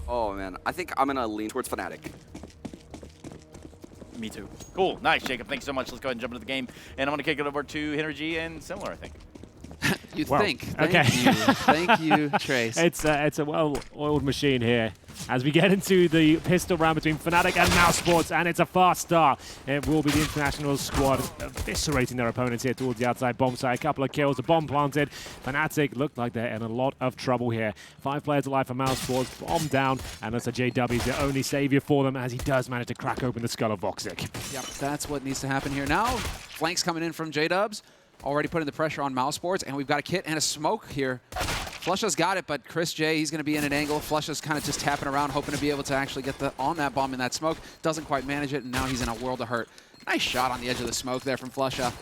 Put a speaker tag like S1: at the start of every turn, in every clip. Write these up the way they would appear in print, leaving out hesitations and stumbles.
S1: Oh, man. I think I'm going to lean towards fnatic.
S2: Me too. Cool. Nice, Jacob. Thanks so much. Let's go ahead and jump into the game. And I'm going to kick it over to Energy and Similar, I think.
S3: Thank you, Trace.
S4: It's a well-oiled machine here as we get into the pistol round between fnatic and mousesports, and it's a fast start. It will be the international squad eviscerating their opponents here towards the outside bomb site. A couple of kills, a bomb planted. fnatic look like they're in a lot of trouble here. 5 players alive for mousesports, bomb down, and that's a JW, the only savior for them, as he does manage to crack open the skull of Voxic.
S3: Yep, that's what needs to happen here now. Flanks coming in from J-Dubs. Already putting the pressure on mousesports, and we've got a kit and a smoke here. Flusha's got it, but Chris J, he's going to be in an angle. Flusha's kind of just tapping around, hoping to be able to actually get on that bomb in that smoke. Doesn't quite manage it, and now he's in a world of hurt. Nice shot on the edge of the smoke there from Flusha.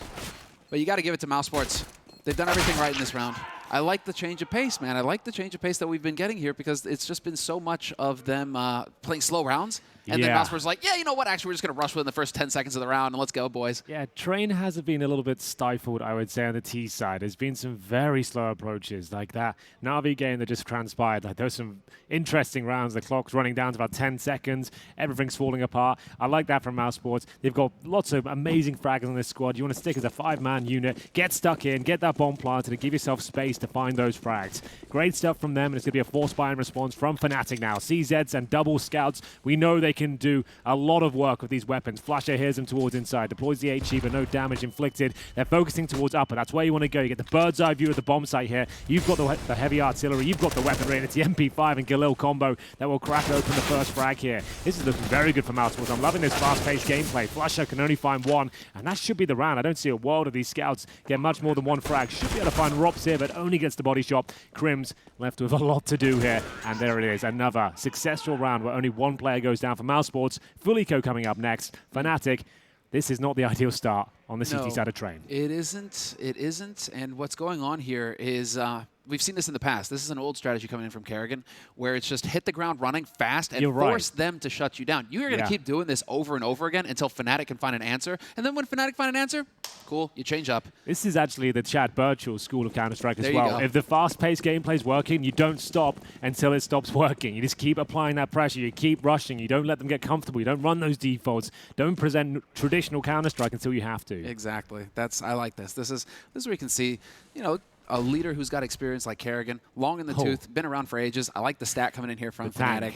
S3: But you got to give it to mousesports. They've done everything right in this round. I like the change of pace, man. I like the change of pace that we've been getting here because it's just been so much of them playing slow rounds. And then mousesports like, yeah, you know what? Actually, we're just going to rush within the first 10 seconds of the round, and let's go, boys.
S4: Yeah, Train has been a little bit stifled, I would say, on the T side. There's been some very slow approaches like that Na'Vi game that just transpired. Like, there's some interesting rounds. The clock's running down to about 10 seconds. Everything's falling apart. I like that from mousesports. They've got lots of amazing fraggers on this squad. You want to stick as a 5-man unit, get stuck in, get that bomb planted, and give yourself space to find those frags. Great stuff from them, and it's going to be a force buy-in response from fnatic now. CZs and double scouts. We know they can do a lot of work with these weapons. Flasher hears them towards inside, deploys the HE, but no damage inflicted. They're focusing towards upper. That's where you want to go. You get the bird's eye view of the bomb site here. You've got the heavy artillery. You've got the weaponry, and it's the MP5 and Galil combo that will crack open the first frag here. This is looking very good for mousesports. I'm loving this fast-paced gameplay. Flasher can only find one, and that should be the round. I don't see a world of these scouts get much more than one frag. Should be able to find Rops here, but only gets the body shot. Crims left with a lot to do here, and there it is. Another successful round where only one player goes down for mousesports. Fulico coming up next. fnatic, this is not the ideal start on the CT side of Train.
S3: It isn't. It isn't. And what's going on here is we've seen this in the past. This is an old strategy coming in from Kerrigan, where it's just hit the ground running fast and force them to shut you down. You're going to keep doing this over and over again until fnatic can find an answer. And then when fnatic find an answer, cool, you change up.
S4: This is actually the Chad Birchall school of Counter-Strike as well. If the fast-paced gameplay is working, you don't stop until it stops working. You just keep applying that pressure. You keep rushing. You don't let them get comfortable. You don't run those defaults. Don't present traditional Counter-Strike until you have to.
S3: Exactly. I like this. This is where you can see, you know, a leader who's got experience like Kerrigan, long in the tooth, been around for ages. I like the stat coming in here from fnatic.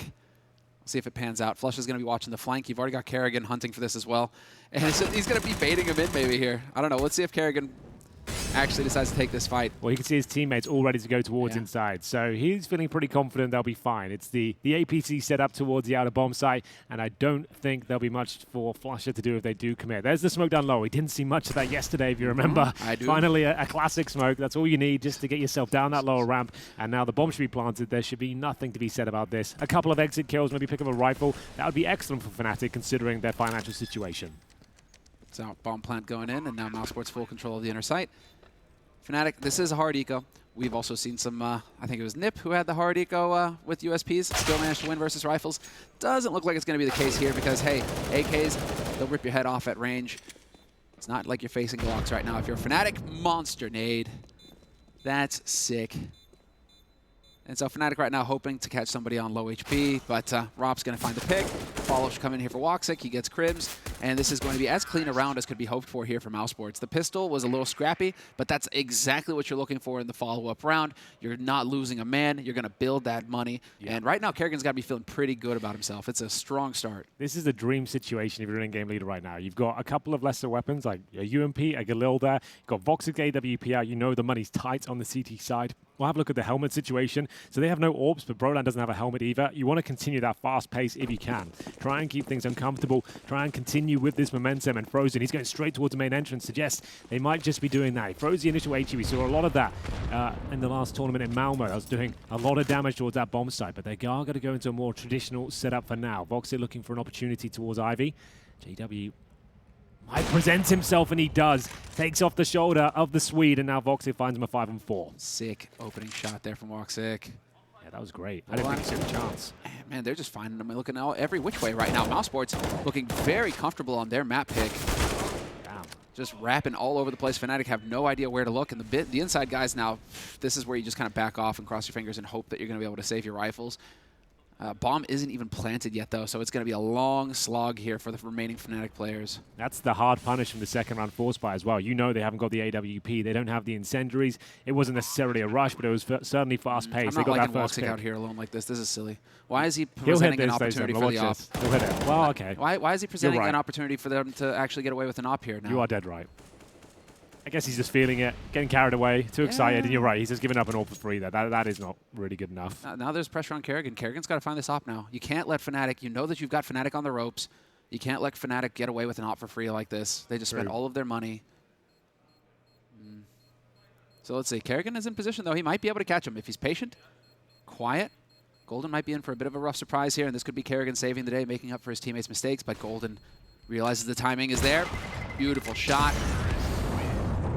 S3: See if it pans out. Flush is going to be watching the flank. You've already got Kerrigan hunting for this as well. And he's going to be baiting him in maybe here. I don't know. Let's see if Kerrigan actually decides to take this fight.
S4: Well, you can see his teammates all ready to go towards inside. So he's feeling pretty confident they'll be fine. It's the APC set up towards the outer bomb site, and I don't think there'll be much for Flusher to do if they do commit. There's the smoke down low. We didn't see much of that yesterday, if you remember.
S3: I do.
S4: Finally, a classic smoke. That's all you need just to get yourself down that lower ramp. And now the bomb should be planted. There should be nothing to be said about this. A couple of exit kills, maybe pick up a rifle. That would be excellent for fnatic considering their financial situation.
S3: So bomb plant going in, and now mousesports full control of the inner site. fnatic, this is a hard eco. We've also seen some, I think it was Nip who had the hard eco with USPs. Still managed to win versus rifles. Doesn't look like it's going to be the case here because, hey, AKs, they'll rip your head off at range. It's not like you're facing Glocks right now. If you're a fnatic, monster nade. That's sick. And so fnatic right now hoping to catch somebody on low HP, but Rob's going to find the pick. Follow should come in here for Woxic. He gets Cribs, and this is going to be as clean a round as could be hoped for here for mousesports. The pistol was a little scrappy, but that's exactly what you're looking for in the follow-up round. You're not losing a man. You're going to build that money. And right now, Kerrigan's got to be feeling pretty good about himself. It's a strong start.
S4: This is a dream situation if you're in game leader right now. You've got a couple of lesser weapons like a UMP, a Galil there. You've got Voxic AWP out. You know the money's tight on the CT side. We'll have a look at the helmet situation. So they have no orbs, but Brolan doesn't have a helmet either. You want to continue that fast pace if you can. Try and keep things uncomfortable. Try and continue with this momentum. And Frozen, he's going straight towards the main entrance. Suggests they might just be doing that. He throws the initial HE. We saw a lot of that in the last tournament in Malmo. I was doing a lot of damage towards that bomb site, but they are going to go into a more traditional setup for now. Voxer looking for an opportunity towards Ivy. JW might present himself, and he does. Takes off the shoulder of the Swede, and now Voxic finds him a 5-on-4.
S3: Sick opening shot there from Woxic.
S4: Yeah, that was great. I didn't think he stood a chance.
S3: Man, they're just finding him looking out every which way right now. mousesports looking very comfortable on their map pick.
S4: Damn.
S3: Just rapping all over the place. fnatic have no idea where to look. And the inside guys now, this is where you just kind of back off and cross your fingers and hope that you're going to be able to save your rifles. Bomb isn't even planted yet, though, so it's going to be a long slog here for the remaining Fnatic players.
S4: That's the hard punish from the second round force buy as well. You know they haven't got the AWP. They don't have the incendiaries. It wasn't necessarily a rush, but it was certainly fast-paced.
S3: I'm
S4: They
S3: not
S4: got
S3: liking
S4: that first
S3: Woxic
S4: pick.
S3: out here alone like this. This is silly. Why is he
S4: He'll hit
S3: presenting an
S4: this,
S3: opportunity for
S4: watch
S3: the op?
S4: this. He'll hit it. Well, okay.
S3: Why is he presenting
S4: right.
S3: an opportunity for them to actually get away with an op here now?
S4: You are dead right. I guess he's just feeling it, getting carried away, too excited, and you're right. He's just giving up an all for free there. That is not really good enough.
S3: Now there's pressure on Kerrigan. Kerrigan's got to find this op now. You can't let Fnatic, you know that you've got Fnatic on the ropes. You can't let Fnatic get away with an op for free like this. They just spent all of their money. So let's see. Kerrigan is in position, though. He might be able to catch him if he's patient, quiet. Golden might be in for a bit of a rough surprise here, and this could be Kerrigan saving the day, making up for his teammates' mistakes, but Golden realizes the timing is there. Beautiful shot.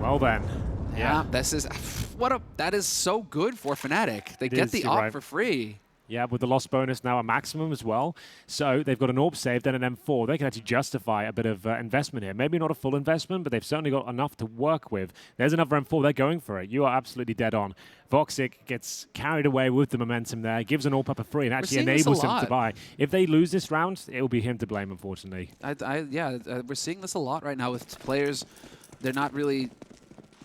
S4: Well then.
S3: Yeah, this is that is so good for Fnatic. They get the op for free.
S4: Yeah, with the loss bonus now a maximum as well. So they've got an AWP save, then an M4. They can actually justify a bit of investment here. Maybe not a full investment, but they've certainly got enough to work with. There's another M4. They're going for it. You are absolutely dead on. Voxic gets carried away with the momentum there, gives an AWP up a free, and actually enables him to buy. If they lose this round, it will be him to blame, unfortunately.
S3: We're seeing this a lot right now with players. They're not really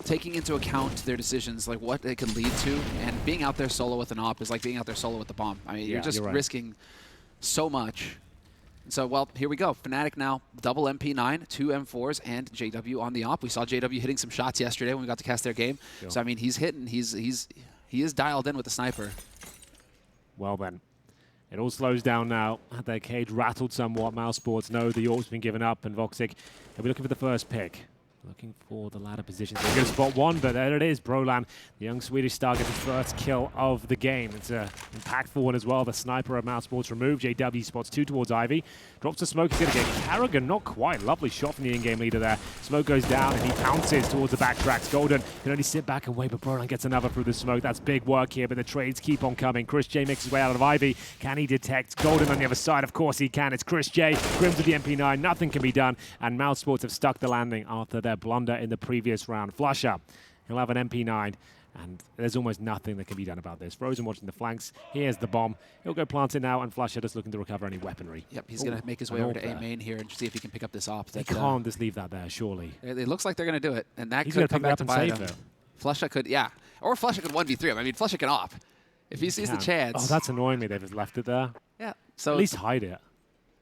S3: taking into account their decisions, like what they could lead to, and being out there solo with an op is like being out there solo with the bomb. I mean, you're just risking so much. And so, well, here we go. Fnatic now, double MP9, 2 M4s, and JW on the op. We saw JW hitting some shots yesterday when we got to cast their game. Sure. So, I mean, he's hitting. He is dialed in with the sniper.
S4: Well, then. It all slows down now. Had their cage rattled somewhat. mousesports know the AWP's been given up, and Voxic, they'll be looking for the first pick. Looking for the ladder positions. They're going to spot one, but there it is. Brolan, the young Swedish star, gets his first kill of the game. It's an impactful one as well. The sniper of mousesports removed. JW spots 2 towards Ivy. Drops the smoke. He's going to get Kerrigan. Not quite. Lovely shot from the in-game leader there. Smoke goes down, and he pounces towards the backtracks. Golden can only sit back and wait, but Brolan gets another through the smoke. That's big work here, but the trades keep on coming. Chris J makes his way out of Ivy. Can he detect Golden on the other side? Of course he can. It's Chris J. Grims with the MP9. Nothing can be done, and mousesports have stuck the landing after their blunder in the previous round. Flusher, he'll have an MP9, and there's almost nothing that can be done about this. Frozen watching the flanks. Here's the bomb. He'll go plant it now, and Flusher just looking to recover any weaponry.
S3: Yep, he's going to make his way over to A main here and see if he can pick up this op.
S4: They can't just leave that there, surely.
S3: It looks like they're going to do it, and that
S4: he's
S3: could come
S4: pick
S3: back
S4: that
S3: to
S4: up
S3: bite
S4: and
S3: him.
S4: save it.
S3: Flusher could, yeah. Or Flusher could 1v3 him. I mean, Flusher can op. If he sees the chance.
S4: Oh, that's annoying me. They've just left it there.
S3: Yeah. So
S4: at least hide it.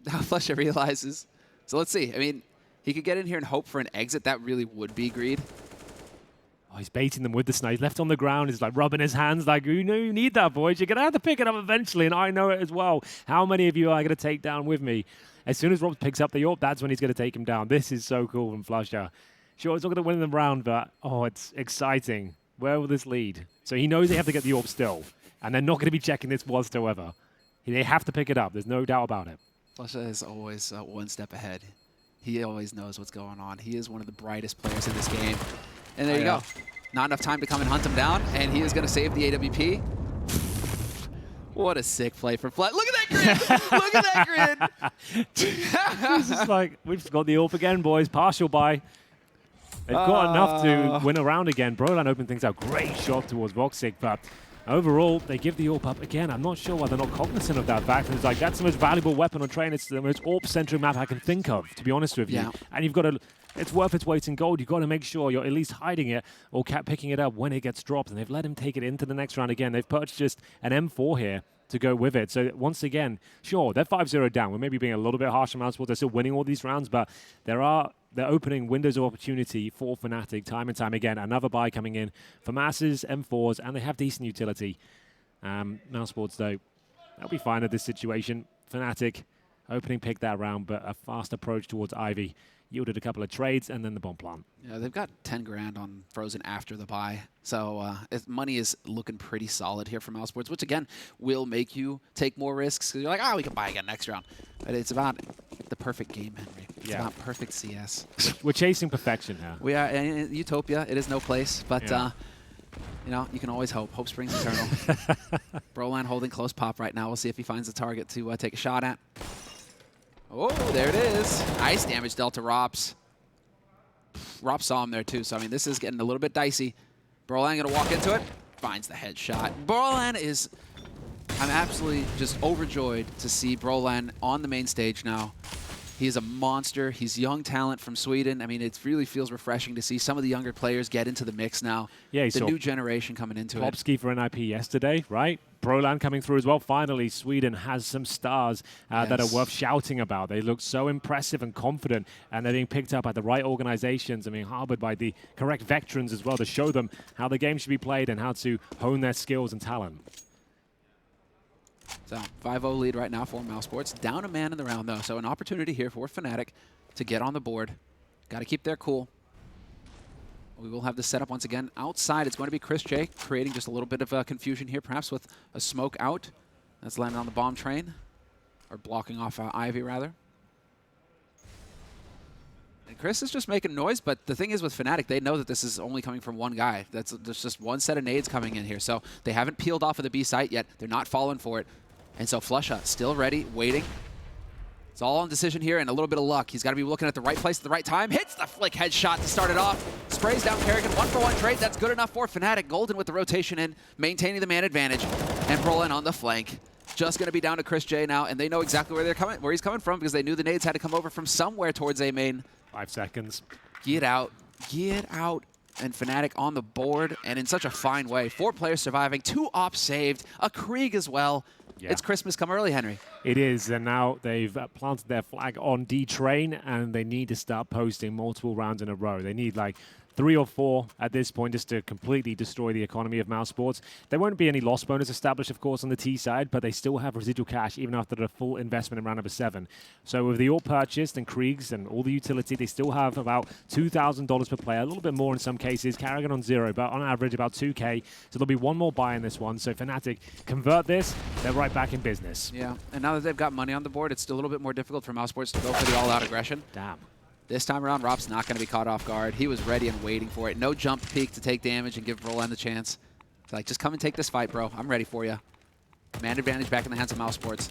S3: Now Flusher realizes. So let's see. I mean, he could get in here and hope for an exit. That really would be greed.
S4: Oh, he's baiting them with the snipe. Left on the ground. He's like rubbing his hands like, you know, you need that, boys. You're going to have to pick it up eventually, and I know it as well. How many of you are going to take down with me? As soon as Rob picks up the AWP, that's when he's going to take him down. This is so cool from Flusher. Sure, it's not going to win the round, but, oh, it's exciting. Where will this lead? So he knows they have to get the AWP still, and they're not going to be checking this whatsoever. They have to pick it up. There's no doubt about it.
S3: Flusher is always one step ahead. He always knows what's going on. He is one of the brightest players in this game. And there you go. Not enough time to come and hunt him down, and he is going to save the AWP. What a sick play for Flusher. Look at that grid! Look at that grid!
S4: This is like, we've just got the AWP again, boys. Partial buy. They've got enough to win a round again. Brolan opened things out. Great shot towards Voxic, but overall, they give the AWP up again. I'm not sure why they're not cognizant of that fact. It's like, that's the most valuable weapon on train. It's the most AWP-centric map I can think of, to be honest with you. And you've got to, it's worth its weight in gold. You've got to make sure you're at least hiding it or picking it up when it gets dropped. And they've let him take it into the next round again. They've purchased an M4 here to go with it. So once again, sure, they're 5-0 down. We're maybe being a little bit harsh on mousesports. They're still winning all these rounds, but they're opening windows of opportunity for Fnatic time and time again. Another buy coming in for Masses, M4s, and they have decent utility. mousesports, though, they'll be fine at this situation. Fnatic opening pick that round, but a fast approach towards Ivy yielded a couple of trades and then the bomb plant.
S3: Yeah, they've got 10 grand on Frozen after the buy. So money is looking pretty solid here for mousesports, which again will make you take more risks. You're like, oh, we can buy again next round. But it's about the perfect game, Henry. It's about perfect CS.
S4: We're chasing perfection here.
S3: We are in Utopia. It is no place, but you know, you can always hope. Hope springs eternal. Brolan holding close pop right now. We'll see if he finds the target to take a shot at. Oh, there it is. Nice damage dealt to Rops. Rops saw him there too, so I mean, this is getting a little bit dicey. Brolan gonna walk into it. Finds the headshot. Brolan is I'm absolutely just overjoyed to see Brolan on the main stage now. He is a monster. He's young talent from Sweden. I mean, it really feels refreshing to see some of the younger players get into the mix now.
S4: Yeah,
S3: the new generation coming into it.
S4: Popski for NIP yesterday, right? Brolan coming through as well. Finally, Sweden has some stars that are worth shouting about. They look so impressive and confident, and they're being picked up by the right organizations. I mean, harbored by the correct veterans as well to show them how the game should be played and how to hone their skills and talent.
S3: So 5-0 lead right now for mousesports. Down a man in the round, though. So an opportunity here for fnatic to get on the board. Got to keep their cool. We will have the setup once again. Outside, it's going to be Chris J creating just a little bit of confusion here, perhaps with a smoke out. That's landing on the bomb train, or blocking off Ivy, rather. And Chris is just making noise, but the thing is with fnatic, they know that this is only coming from one guy. There's just one set of nades coming in here, so they haven't peeled off of the B site yet. They're not falling for it. And so Flusha still ready, waiting. It's all on decision here and a little bit of luck. He's got to be looking at the right place at the right time. Hits the flick headshot to start it off. Sprays down Kerrigan. 1-for-1 trade. That's good enough for fnatic. Golden with the rotation in, maintaining the man advantage. And Brolin on the flank. Just going to be down to Chris J now, and they know exactly where he's coming from because they knew the nades had to come over from somewhere towards A main.
S4: 5 seconds.
S3: Get out. Get out. And fnatic on the board, and in such a fine way. 4 players surviving, 2 ops saved, a Krieg as well. Yeah. It's Christmas come early, Henry.
S4: It is, and now they've planted their flag on D train, and they need to start posting multiple rounds in a row. They need like 3 or 4 at this point just to completely destroy the economy of mousesports. There won't be any loss bonus established, of course, on the T side, but they still have residual cash even after the full investment in round number 7. So with the all purchased and Kriegs and all the utility, they still have about $2,000 per player, a little bit more in some cases. Kerrigan on 0, but on average about 2K. So there'll be one more buy in this one. So fnatic convert this, they're right back in business.
S3: Yeah, and now that they've got money on the board, it's a little bit more difficult for mousesports to go for the all-out aggression.
S4: Damn.
S3: This time around, Rop's not going to be caught off guard. He was ready and waiting for it. No jump peek to take damage and give Brolan the chance. It's like, just come and take this fight, bro. I'm ready for you. Man advantage back in the hands of mousesports.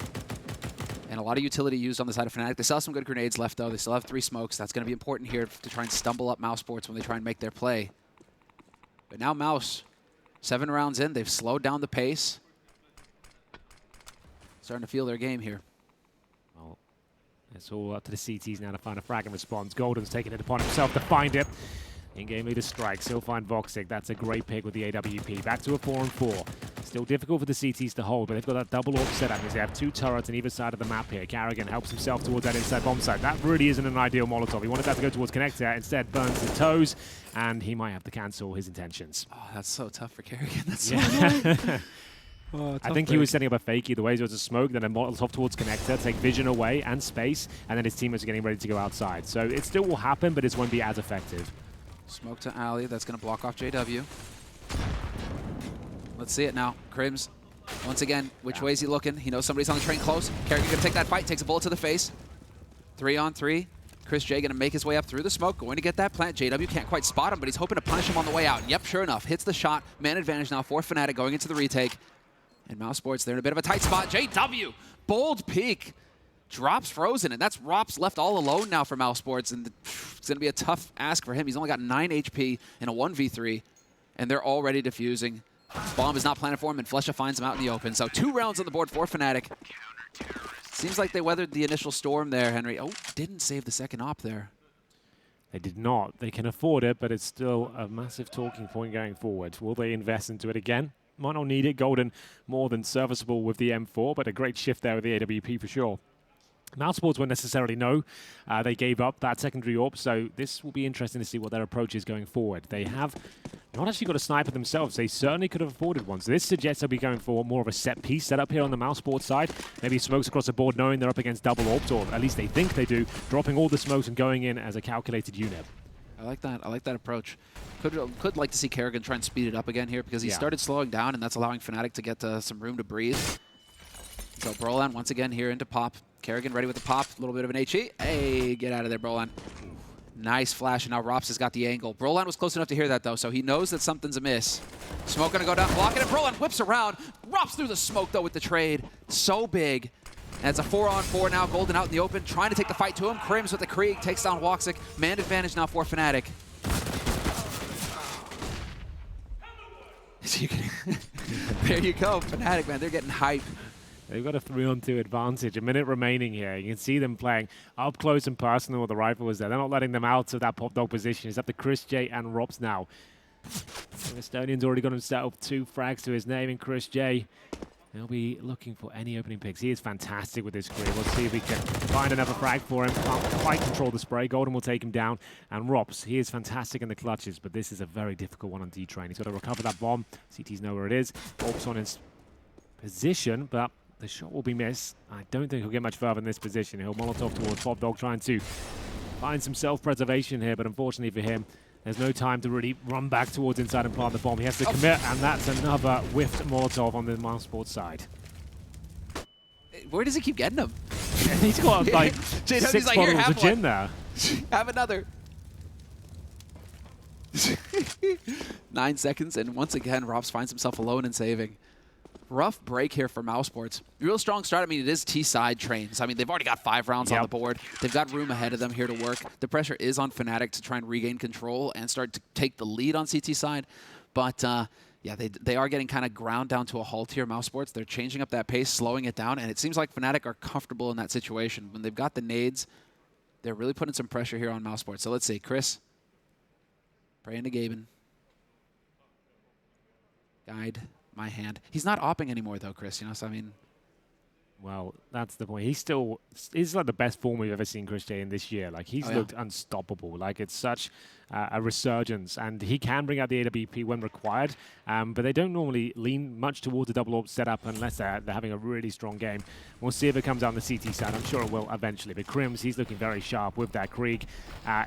S3: And a lot of utility used on the side of fnatic. They still have some good grenades left, though. They still have 3 smokes. That's going to be important here to try and stumble up mousesports when they try and make their play. But now Mouse, 7 rounds in, they've slowed down the pace. Starting to feel their game here.
S4: It's all up to the CTs now to find a frag and response. Golden's taking it upon himself to find it. In-game leader strikes. He'll find Voxic. That's a great pick with the AWP. Back to a 4-on-4. Still difficult for the CTs to hold, but they've got that double AWP setup because they have 2 turrets on either side of the map here. Kerrigan helps himself towards that inside bomb site. That really isn't an ideal Molotov. He wanted that to go towards Connector. Instead, burns his toes, and he might have to cancel his intentions.
S3: Oh, that's so tough for Kerrigan. That's so annoying.
S4: Oh, I think he was setting up a fake either way. So it was a smoke, then a Molotov towards Connector, take vision away and space, and then his teammates are getting ready to go outside. So it still will happen, but it won't be as effective.
S3: Smoke to Ali. That's going to block off JW. Let's see it now. Crims, once again, which way is he looking? He knows somebody's on the train close. Kerrigan going to take that fight, takes a bullet to the face. 3-on-3. Chris J going to make his way up through the smoke, going to get that plant. JW can't quite spot him, but he's hoping to punish him on the way out. Yep, sure enough, hits the shot. Man advantage now for fnatic going into the retake. And mousesports, they're in a bit of a tight spot. JW, bold peek, drops frozen, and that's Rops left all alone now for mousesports, and it's going to be a tough ask for him. He's only got 9 HP in a 1v3, and they're already defusing. Bomb is not planted for him, and Flesha finds him out in the open. So 2 rounds on the board for fnatic. Seems like they weathered the initial storm there, Henry. Oh, didn't save the second op there.
S4: They did not. They can afford it, but it's still a massive talking point going forward. Will they invest into it again? Might not need it. Golden more than serviceable with the M4, but a great shift there with the AWP for sure. Mousesports won't necessarily know. They gave up that secondary AWP, so this will be interesting to see what their approach is going forward. They have not actually got a sniper themselves. They certainly could have afforded one. So this suggests they'll be going for more of a set-piece setup here on the Mousesports side. Maybe smokes across the board knowing they're up against double AWPs, or at least they think they do, dropping all the smokes and going in as a calculated unit.
S3: I like that. I like that approach. Could like to see Kerrigan try and speed it up again here because he started slowing down, and that's allowing fnatic to get some room to breathe. So Brolan once again here into pop. Kerrigan ready with the pop. A little bit of an HE. Hey, get out of there, Brolan. Nice flash, and now Rops has got the angle. Brolan was close enough to hear that, though, so he knows that something's amiss. Smoke gonna go down, blocking it. Brolan whips around. Rops through the smoke, though, with the trade. So big. And it's a 4-on-4 now. Golden out in the open, trying to take the fight to him. Crims with the Krieg takes down Woxic. Man advantage now for fnatic. There you go, Fnatic, man. They're getting hype.
S4: They've got a 3-on-2 advantage. A minute remaining here. You can see them playing up close and personal with the rifle there. They're not letting them out of that pop dog position. It's up to Chris J and Rops now. The Estonian's already got himself 2 frags to his name in Chris J. He'll be looking for any opening picks. He is fantastic with his career. We'll see if we can find another frag for him. Can't quite control the spray. Golden will take him down. And Rops, he is fantastic in the clutches, but this is a very difficult one on D-Train. He's got to recover that bomb. CTs know where it is. Rops on his position, but the shot will be missed. I don't think he'll get much further in this position. He'll Molotov towards Pop Dog, trying to find some self-preservation here, but unfortunately for him, there's no time to really run back towards inside and plant the bomb. He has to commit, and that's another whiffed Molotov on the mousesports side.
S3: Where does he keep getting them?
S4: He's got like
S3: JW's
S4: 6
S3: like, "Here,
S4: bottles
S3: have
S4: of gin
S3: one."
S4: there.
S3: Have another. 9 seconds, and once again, Rops finds himself alone and saving. Rough break here for mousesports. Real strong start. I mean, it is T-side trains. I mean, they've already got 5 rounds on the board. They've got room ahead of them here to work. The pressure is on Fnatic to try and regain control and start to take the lead on CT side. But, yeah, they are getting kind of ground down to a halt here, mousesports. They're changing up that pace, slowing it down, and it seems like Fnatic are comfortable in that situation. When they've got the nades, they're really putting some pressure here on mousesports. So let's see. Chris. Praying to Gaben. Guide my hand. He's not opping anymore, though, Chris. You know, so I mean,
S4: well, that's the point. He's like the best form we've ever seen Chris J in this year. Like, he's looked unstoppable. Like, it's such a resurgence, and he can bring out the AWP when required, but they don't normally lean much towards a double AWP setup unless they're having a really strong game. We'll see if it comes out on the CT side. I'm sure it will eventually. But Crims, he's looking very sharp with that Krieg.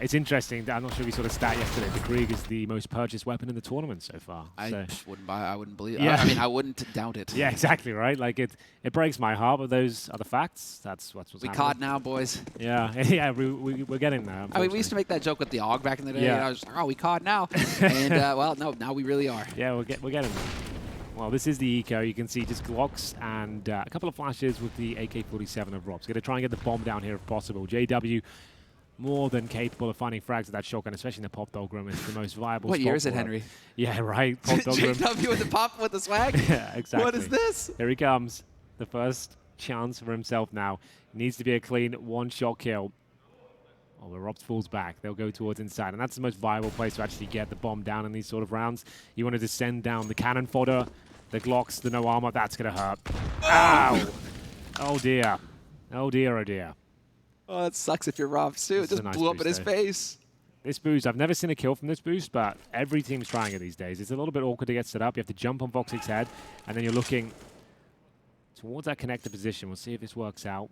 S4: It's interesting that I'm not sure if we saw the stat yesterday. The Krieg is the most purchased weapon in the tournament so far.
S3: I wouldn't buy it. I wouldn't believe it.
S4: Yeah.
S3: I mean, I wouldn't doubt it.
S4: Yeah, exactly, right? Like, it breaks my heart, but those are the facts. That's what's
S3: We
S4: happening.
S3: caught now, boys.
S4: Yeah, yeah, we're getting there.
S3: I mean, we used to make that joke with the AUG back in the day.
S4: Yeah.
S3: And I was like, oh, we caught now. And, well, no, now we really are.
S4: Yeah, we're getting there. Well, this is the eco. You can see just Glocks and a couple of flashes with the AK-47 of Rob's. Going to try and get the bomb down here if possible. JW more than capable of finding frags at that shotgun, especially in the Pop Dog room. It's the most viable
S3: What
S4: spot
S3: year is it,
S4: for
S3: Henry?
S4: Yeah, right. Pop Dog room.
S3: JW with the pop with the swag?
S4: Yeah, exactly.
S3: What is this?
S4: Here he comes. The first chance for himself now. Needs to be a clean one-shot kill. Oh, the Robs falls back. They'll go towards inside, and that's the most viable place to actually get the bomb down in these sort of rounds. You wanted to send down the cannon fodder, the Glocks, the no armor. That's going to hurt. Ow! Oh, dear. Oh, dear, oh, dear.
S3: Oh, that sucks if you're Robs, too. It just blew up in his face.
S4: This boost, I've never seen a kill from this boost, but every team's trying it these days. It's a little bit awkward to get set up. You have to jump on Voxic's head, and then you're looking towards that connector position. We'll see if this works out.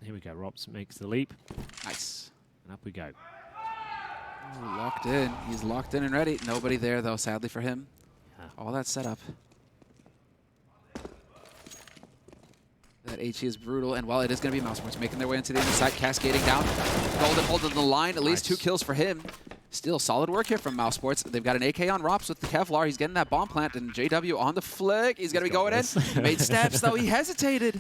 S4: Here we go. Robs makes the leap.
S3: Nice.
S4: And up we go.
S3: Ooh, locked in. He's locked in and ready. Nobody there, though, sadly for him.
S4: Yeah.
S3: All that setup. That HE is brutal, and while it is going to be mousesports making their way into the inside, cascading down. Golden holding the line, at least 2 kills for him. Still solid work here from mousesports. They've got an AK on Rops with the Kevlar. He's getting that bomb plant, and JW on the flick. He's going to be going in. Made steps, though. He hesitated.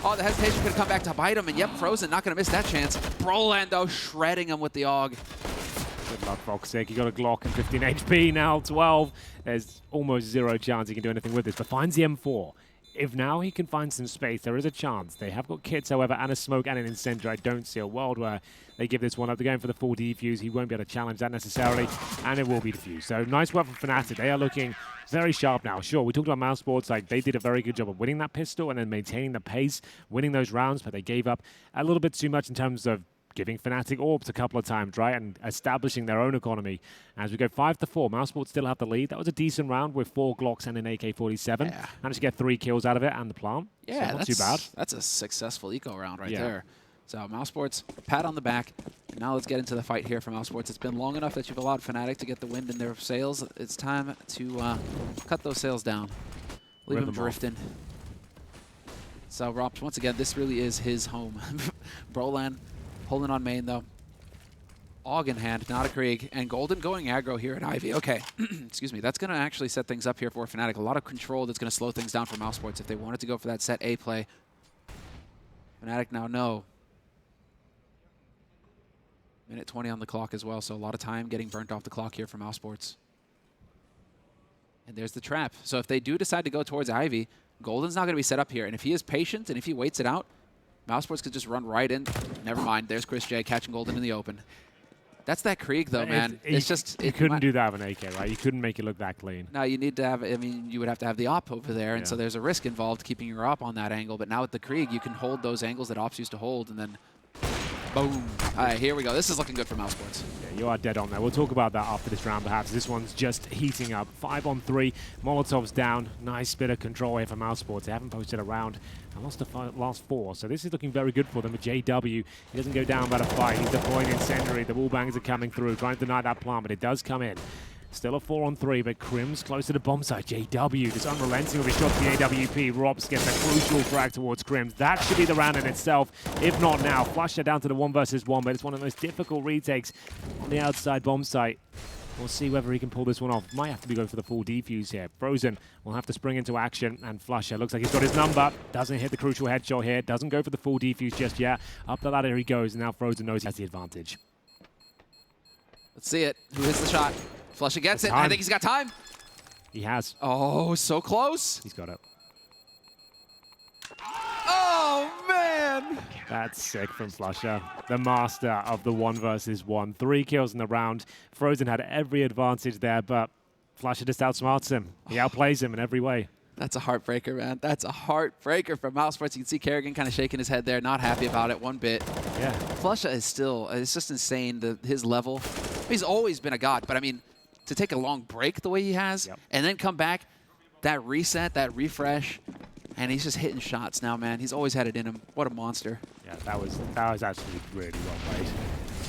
S3: Oh, the hesitation could come back to bite him, and yep, Frozen not going to miss that chance. Broland, though, shredding him with the AUG.
S4: Good luck, Voxic. You got a Glock and 15 HP, now 12. There's almost 0 chance he can do anything with this, but finds the M4. If now he can find some space, there is a chance. They have got kits, however, and a smoke and an incendiary. I don't see a world where they give this one up. They're going for the full defuse. He won't be able to challenge that necessarily, and it will be defused. So nice work from Fnatic. They are looking very sharp now. Sure, we talked about mousesports. Like, they did a very good job of winning that pistol and then maintaining the pace, winning those rounds, but they gave up a little bit too much in terms of giving Fnatic orbs a couple of times, right, and establishing their own economy. As we go 5-4, mousesports still have the lead. That was a decent round with 4 Glocks and an AK-47.
S3: Yeah.
S4: Managed to get 3 kills out of it and the plant.
S3: Yeah,
S4: so not too bad.
S3: That's a successful eco round right there. So mousesports, pat on the back. And now let's get into the fight here for mousesports. It's been long enough that you've allowed Fnatic to get the wind in their sails. It's time to cut those sails down. Leave them drifting. So Rops, once again, this really is his home. Broland holding on main, though. AUG in hand, not a Krieg. And Golden going aggro here at Ivy. Okay, excuse me. That's going to actually set things up here for Fnatic. A lot of control that's going to slow things down for mousesports if they wanted to go for that set A play. Fnatic now know. Minute 20 on the clock as well, so a lot of time getting burnt off the clock here for mousesports. And there's the trap. So if they do decide to go towards Ivy, Golden's not going to be set up here. And if he is patient and if he waits it out, mousesports could just run right in. Never mind. There's Chris J catching Golden in the open. That's that Krieg, though, man. It's just...
S4: You couldn't do that with an AK, right? You couldn't make it look that clean.
S3: No, you need to have... I mean, you would have to have the op over there, and so there's a risk involved keeping your op on that angle. But now with the Krieg, you can hold those angles that ops used to hold, and then... Boom. All right, here we go. This is looking good for mousesports.
S4: Yeah, you are dead on there. We'll talk about that after this round, perhaps. This one's just heating up. 5-on-3. Molotov's down. Nice bit of control here for mousesports. They haven't posted a round and lost the last 4. So this is looking very good for them. With JW, he doesn't go down by the fight. He's deploying incendiary. The wallbangs are coming through, trying to deny that plant, but it does come in. Still a 4-on-3, but Crim's close to the bomb site. JW just unrelenting with his shot to the AWP. Robs gets a crucial frag towards Crims. That should be the round in itself, if not now. Flusher down to the 1 versus 1, but it's one of the most difficult retakes on the outside bomb site. We'll see whether he can pull this one off. Might have to be going for the full defuse here. Frozen will have to spring into action, and Flusher looks like he's got his number. Doesn't hit the crucial headshot here. Doesn't go for the full defuse just yet. Up the ladder he goes, and now Frozen knows he has the advantage.
S3: Let's see it. Who hits the shot? Flusher gets it. I think he's got time.
S4: He has.
S3: Oh, so close.
S4: He's got it.
S3: Oh, man.
S4: That's sick from Flusher. The master of the 1 versus 1. 3 kills in the round. Frozen had every advantage there, but Flusher just outsmarts him. He outplays him in every way.
S3: That's a heartbreaker, man. That's a heartbreaker for mousesports. You can see Kerrigan kind of shaking his head there, not happy about it one bit.
S4: Yeah.
S3: Flusher is still, it's just insane, his level. He's always been a god, but I mean, to take a long break the way he has, and then come back, that reset, that refresh, and he's just hitting shots now, man. He's always had it in him. What a monster.
S4: Yeah, that was actually really well played.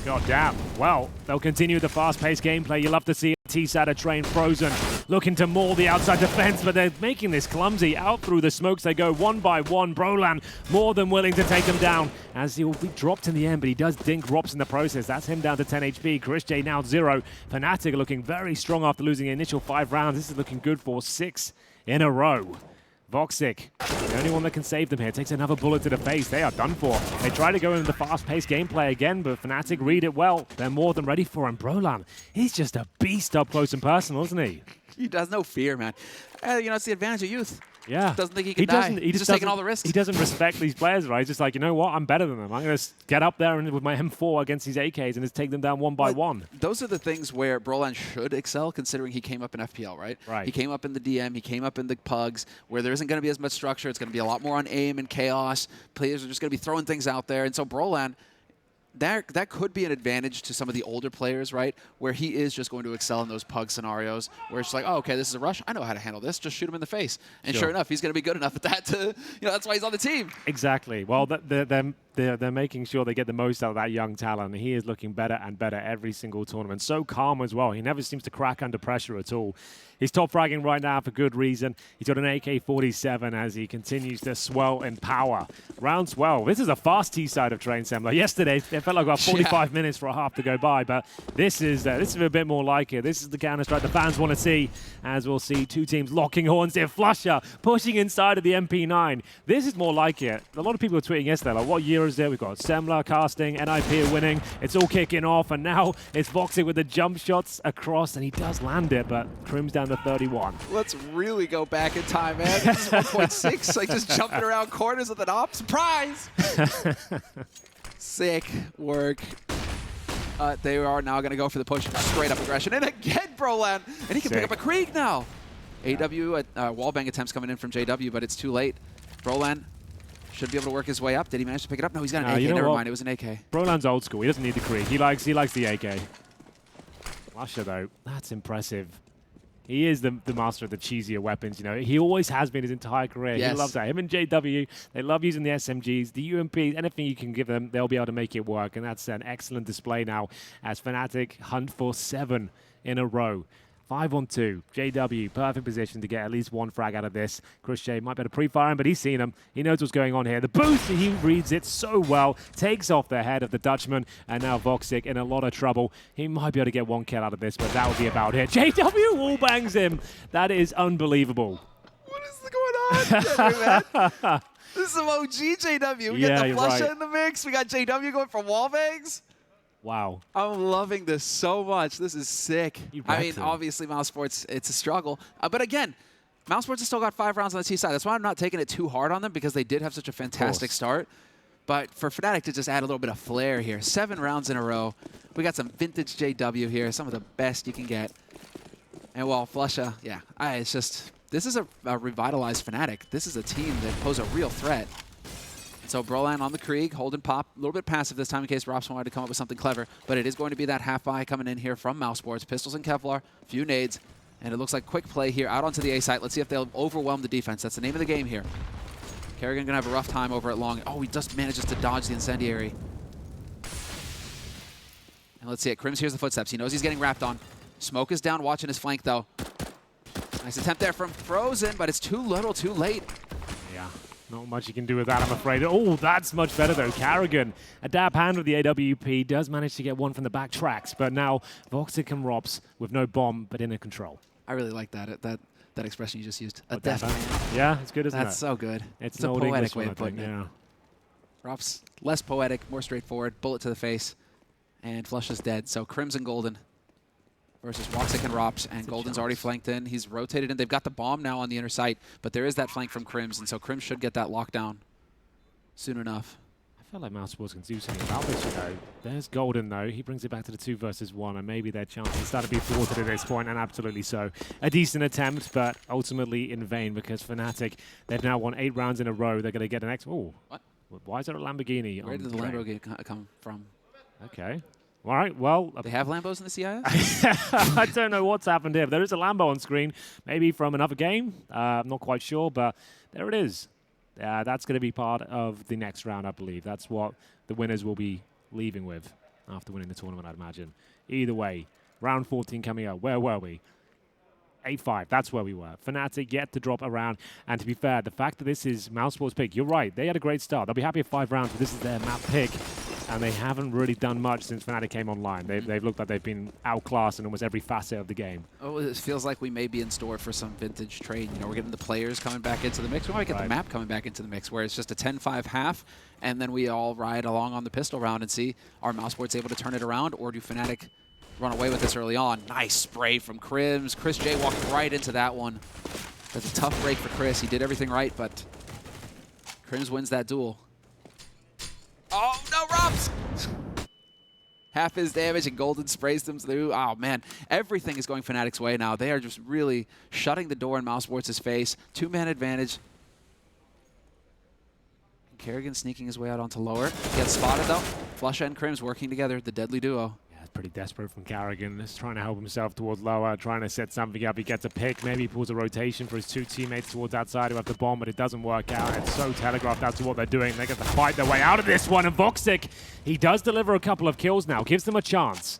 S4: God damn. Well, they'll continue the fast-paced gameplay. You love to see T-Sata train Frozen looking to maul the outside defense, but they're making this clumsy. Out through the smokes they go 1 by 1. Brolan more than willing to take him down as he will be dropped in the end, but he does dink Rops in the process. That's him down to 10 HP. Chris J now 0. fnatic looking very strong after losing the initial 5 rounds. This is looking good for 6 in a row. Voxic, the only one that can save them here, takes another bullet to the face. They are done for. They try to go into the fast-paced gameplay again, but fnatic read it well. They're more than ready for him. Brolan, he's just a beast up close and personal, isn't he?
S3: He does no fear, man. You know, it's the advantage of youth.
S4: Yeah.
S3: Doesn't think he can die. He's just taking all the risks.
S4: He doesn't respect these players, right? He's just like, you know what? I'm better than them. I'm going to get up there and with my M4 against these AKs and just take them down 1 by 1.
S3: Those are the things where Brolan should excel, considering he came up in FPL, right?
S4: Right.
S3: He came up in the DM. He came up in the Pugs, where there isn't going to be as much structure. It's going to be a lot more on aim and chaos. Players are just going to be throwing things out there. And so Brolan, that could be an advantage to some of the older players, right? Where he is just going to excel in those Pug scenarios where it's like, oh, okay, this is a rush. I know how to handle this. Just shoot him in the face. And sure enough, he's going to be good enough at that to, that's why he's on the team.
S4: Exactly. Well, they're making sure they get the most out of that young talent. He is looking better and better every single tournament. So calm as well. He never seems to crack under pressure at all. He's top fragging right now for good reason. He's got an AK-47 as he continues to swell in power. Round 12. This is a fast T-side of Train Assembler. Yesterday, it felt like about 45 minutes for a half to go by, but this is a bit more like it. This is the Counter-Strike the fans want to see, as we'll see 2 teams locking horns here. Flusher pushing inside of the MP9. This is more like it. A lot of people were tweeting yesterday, like, what year is it? We've got Assembler casting, NIP are winning. It's all kicking off, and now it's Voxic with the jump shots across, and he does land it, but Crim's down to 31.
S3: Let's really go back in time, man. This is 1.6, like just jumping around corners with an op. Surprise! Sick work. They are now going to go for the push, straight up aggression. And again, Brolan. And he can pick up a Krieg now. Yeah. AW, wallbang attempts coming in from JW, but it's too late. Brolan should be able to work his way up. Did he manage to pick it up? No, he's got an AK. Never mind, it was an AK.
S4: Brolan's old school. He doesn't need the Krieg. He likes the AK. Flusher, though, that's impressive. He is the master of the cheesier weapons, He always has been his entire career. Yes. He loves that. Him and JW, they love using the SMGs, the UMPs, anything you can give them, they'll be able to make it work. And that's an excellent display now as fnatic hunt for 7 in a row. 5-on-2. JW, perfect position to get at least 1 frag out of this. Chris J might be able to pre-fire him, but he's seen him. He knows what's going on here. The boost, he reads it so well. Takes off the head of the Dutchman, and now Voxic in a lot of trouble. He might be able to get 1 kill out of this, but that would be about it. JW wallbangs him. That is unbelievable.
S3: What is going on, man? This is some OG JW. We got the Flusher in the mix. We got JW going for wallbangs.
S4: Wow.
S3: I'm loving this so much. This is sick.
S4: You
S3: I
S4: wrecked
S3: mean,
S4: him.
S3: obviously, mousesports, it's a struggle. But again, mousesports has still got 5 rounds on the T side. That's why I'm not taking it too hard on them, because they did have such a fantastic start. But for fnatic to just add a little bit of flair here, 7 rounds in a row. We got some vintage JW here, some of the best you can get. And while Flusha, yeah, it's just, this is a revitalized fnatic. This is a team that pose a real threat. So Brolan on the Krieg, holding pop, a little bit passive this time in case Rops wanted to come up with something clever. But it is going to be that half buy coming in here from mousesports. Pistols and Kevlar, few nades, and it looks like quick play here out onto the A site. Let's see if they'll overwhelm the defense. That's the name of the game here. Kerrigan gonna have a rough time over at long. Oh, he just manages to dodge the incendiary. And let's see it. Crims hears the footsteps. He knows he's getting wrapped on. Smoke is down, watching his flank though. Nice attempt there from Frozen, but it's too little, too late.
S4: Yeah, not much you can do with that, I'm afraid. Oh, that's much better, though. Kerrigan, a dab hand with the AWP, does manage to get one from the back tracks, but now Voxic and Rops with no bomb, but in control.
S3: I really like that expression you just used. A
S4: dab
S3: def
S4: hand?
S3: hand.
S4: Yeah, it's good, isn't it?
S3: That's so good.
S4: It's
S3: a
S4: an old
S3: poetic
S4: English
S3: way
S4: one,
S3: of putting
S4: I think,
S3: it.
S4: yeah.
S3: Rops, less poetic, more straightforward. Bullet to the face. And Flush is dead. So Crimson Golden versus Woxic and Rops, and Golden's already flanked in. He's rotated in. They've got the bomb now on the inner site, but there is that flank from Crims, and so Crims should get that lockdown soon enough.
S4: I feel like mousesports can do something about this, you know. There's Golden, though. He brings it back to the 2 versus 1, and maybe their chances start to be thwarted at this point, and absolutely so. A decent attempt, but ultimately in vain, because Fnatic, they've now won 8 rounds in a row. They're going to get an extra... Oh,
S3: what?
S4: Why is there a Lamborghini
S3: Where
S4: on
S3: did the Lambo come from?
S4: Okay. All right, well...
S3: They have Lambos in the CIS?
S4: I don't know what's happened here. There is a Lambo on screen, maybe from another game. I'm not quite sure, but there it is. That's going to be part of the next round, I believe. That's what the winners will be leaving with after winning the tournament, I'd imagine. Either way, round 14 coming up. Where were we? 8-5, that's where we were. Fnatic yet to drop around. And to be fair, the fact that this is mousesports' pick, you're right, they had a great start. They'll be happy at 5 rounds, but this is their map pick. And they haven't really done much since Fnatic came online. They've looked like they've been outclassed in almost every facet of the game.
S3: Oh, it feels like we may be in store for some vintage trade. You know, we're getting the players coming back into the mix. We might get the map coming back into the mix, where it's just a 10-5 half, and then we all ride along on the pistol round and see, are mousesports able to turn it around, or do Fnatic run away with this early on? Nice spray from Crims. Chris J walking right into that one. That's a tough break for Chris. He did everything right, but Crims wins that duel. Oh, no, Rops! Half his damage, and Golden sprays them through. Oh, man. Everything is going Fnatic's way now. They are just really shutting the door in mousesports' face. 2-man advantage. Kerrigan sneaking his way out onto lower. Gets spotted, though. Flusha and Crims working together, the deadly duo.
S4: Pretty desperate from Kerrigan. Just trying to help himself towards lower, trying to set something up. He gets a pick. Maybe he pulls a rotation for his 2 teammates towards outside who have the bomb, but it doesn't work out. It's so telegraphed as to what they're doing. They get to fight their way out of this one. And Voxic, he does deliver a couple of kills now. Gives them a chance.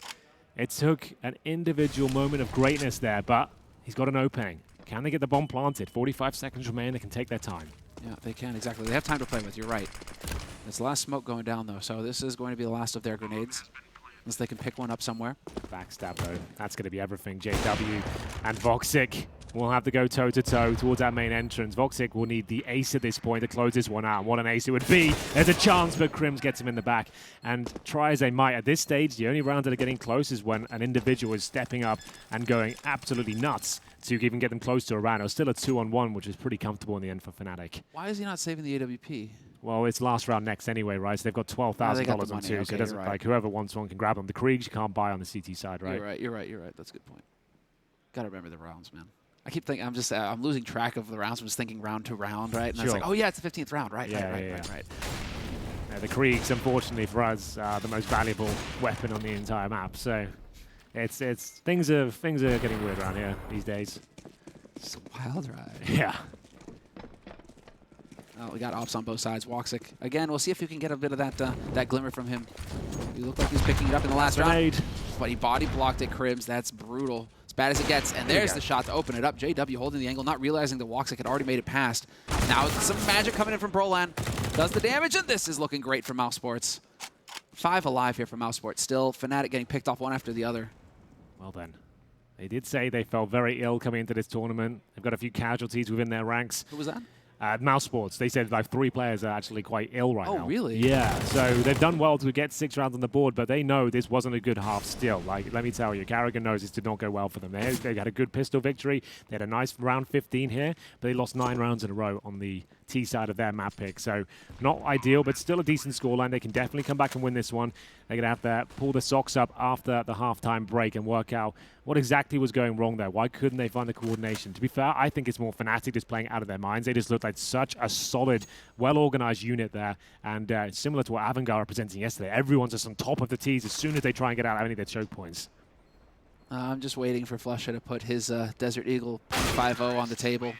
S4: It took an individual moment of greatness there, but he's got an opening. Can they get the bomb planted? 45 seconds remain. They can take their time.
S3: Yeah, they can, exactly. They have time to play with. You're right. It's the last smoke going down, though, so this is going to be the last of their grenades. Unless they can pick one up somewhere.
S4: Backstab, though. That's going to be everything. JW and Voxic will have to go toe-to-toe towards that main entrance. Voxic will need the ace at this point to close this one out. What an ace it would be. There's a chance, but Crims gets him in the back. And try as they might, at this stage, the only round that are getting close is when an individual is stepping up and going absolutely nuts to even get them close to a round. It was still a 2-on-1, which is pretty comfortable in the end for Fnatic.
S3: Why is he not saving the AWP?
S4: Well, it's last round next anyway, right? So they've got $12,000 on 2,
S3: okay,
S4: so it doesn't like whoever wants one can grab them. The Kriegs you can't buy on the CT side, right?
S3: You're right. That's a good point. Got to remember the rounds, man. I keep thinking, I'm losing track of the rounds. I'm just thinking round to round, right? And
S4: sure.
S3: I was like, oh yeah, it's the 15th round, right?
S4: Yeah,
S3: Right.
S4: The Kriegs, unfortunately for us, are the most valuable weapon on the entire map. So it's things are getting weird around here these days.
S3: It's a wild ride.
S4: Yeah.
S3: Oh, we got ops on both sides. Woxic. Again, we'll see if we can get a bit of that glimmer from him. He looked like he was picking it up in the last round. But he body blocked it, Crims. That's brutal. As bad as it gets. And there's the shot to open it up. JW holding the angle, not realizing that Woxic had already made it past. Now some magic coming in from Brolan. Does the damage, and this is looking great for mousesports. 5 alive here for mousesports. Still, Fnatic getting picked off one after the other.
S4: Well then. They did say they felt very ill coming into this tournament. They've got a few casualties within their ranks.
S3: Who was that?
S4: Mousesports, they said like 3 players are actually quite ill right now.
S3: Oh, really?
S4: Yeah, so they've done well to get 6 rounds on the board, but they know this wasn't a good half still. Like, let me tell you, Carrigan knows this did not go well for them. They had a good pistol victory. They had a nice round 15 here, but they lost 9 rounds in a row on the T side of their map pick. So not ideal, but still a decent scoreline. They can definitely come back and win this one. They're going to have to pull the socks up after the halftime break and work out what exactly was going wrong there. Why couldn't they find the coordination? To be fair, I think it's more Fnatic just playing out of their minds. They just looked like such a solid, well-organized unit there. And similar to what Avangard representing yesterday, everyone's just on top of the tees as soon as they try and get out any of their choke points.
S3: I'm just waiting for Flusha to put his Desert Eagle 0.50 on the table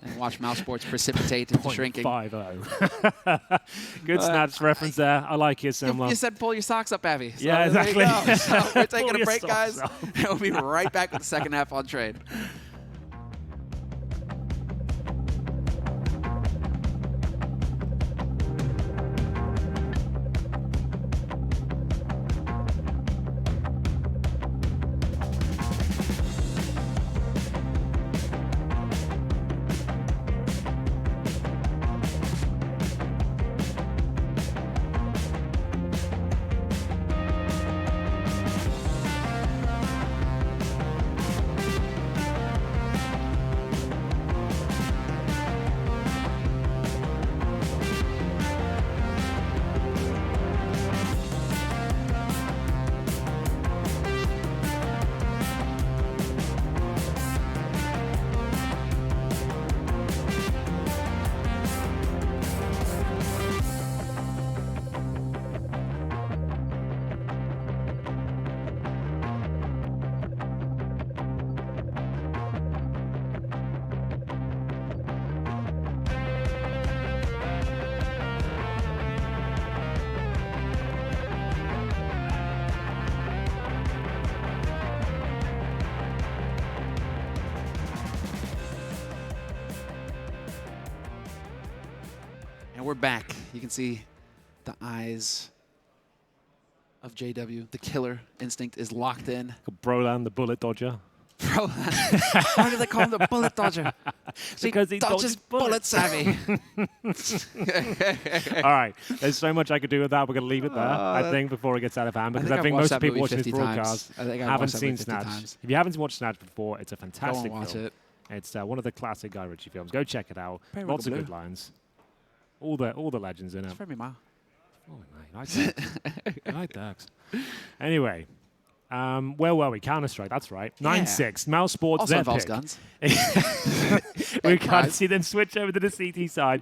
S3: and watch Mousesports precipitate into shrinking.
S4: 0.50. Good Snatch reference there. I like it, Simla.
S3: You said pull your socks up, Abby. So
S4: yeah, exactly.
S3: There you go. So we're taking
S4: Pull
S3: a
S4: your
S3: break,
S4: socks
S3: guys.
S4: up.
S3: And we'll be right back with the second half on Trade. And we're back. You can see the eyes of JW. The killer instinct is locked in.
S4: Brolan, the bullet dodger.
S3: Bro, why do they call him the bullet dodger?
S4: Because he dodges
S3: bullet savvy.
S4: All right, there's so much I could do with that. We're going to leave it there, I think, before it gets out of hand, because I think most people watching this broadcast haven't seen Snatch. If you haven't watched Snatch before, it's a fantastic
S3: Go and watch
S4: film.
S3: it.
S4: It's one of the classic Guy Ritchie films. Go check it out. Lots of good lines. All the legends in it.
S3: It's for me, Ma.
S4: Oh, mate, I like Dirks. Anyway, where were we? Counter-Strike, that's right. 9-6. Mousesports,
S3: also
S4: their
S3: involves
S4: pick.
S3: guns.
S4: We can't see them switch over to the CT side.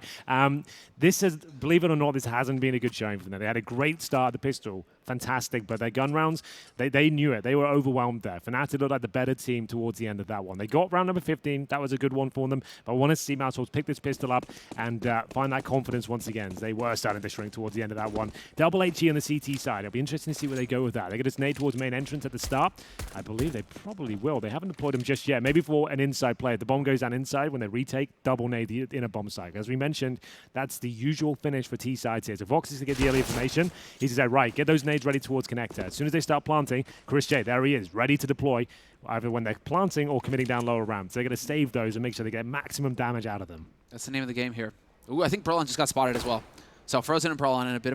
S4: This has, believe it or not, this hasn't been a good showing for them. They had a great start at the pistol. Fantastic, but their gun rounds, they knew it. They were overwhelmed there. Fnatic looked like the better team towards the end of that one. They got round number 15. That was a good one for them. But I want to see Mousesports pick this pistol up and find that confidence once again. They were starting to shrink towards the end of that one. Double HE on the CT side. It'll be interesting to see where they go with that. They're going to nade towards main entrance at the start. I believe they probably will. They haven't deployed them just yet. Maybe for an inside play. If the bomb goes down inside, when they retake, double nade the inner bomb side. As we mentioned, that's the usual finish for T sides here. So Vox is to get the early information. He's to say, right, get those nades ready towards connector. As soon as they start planting, Chris J, there he is, ready to deploy, either when they're planting or committing down lower ramps. They're going to save those and make sure they get maximum damage out of them.
S3: That's the name of the game here. Ooh, I think Brolan just got spotted as well. So Frozen and Brolan in a bit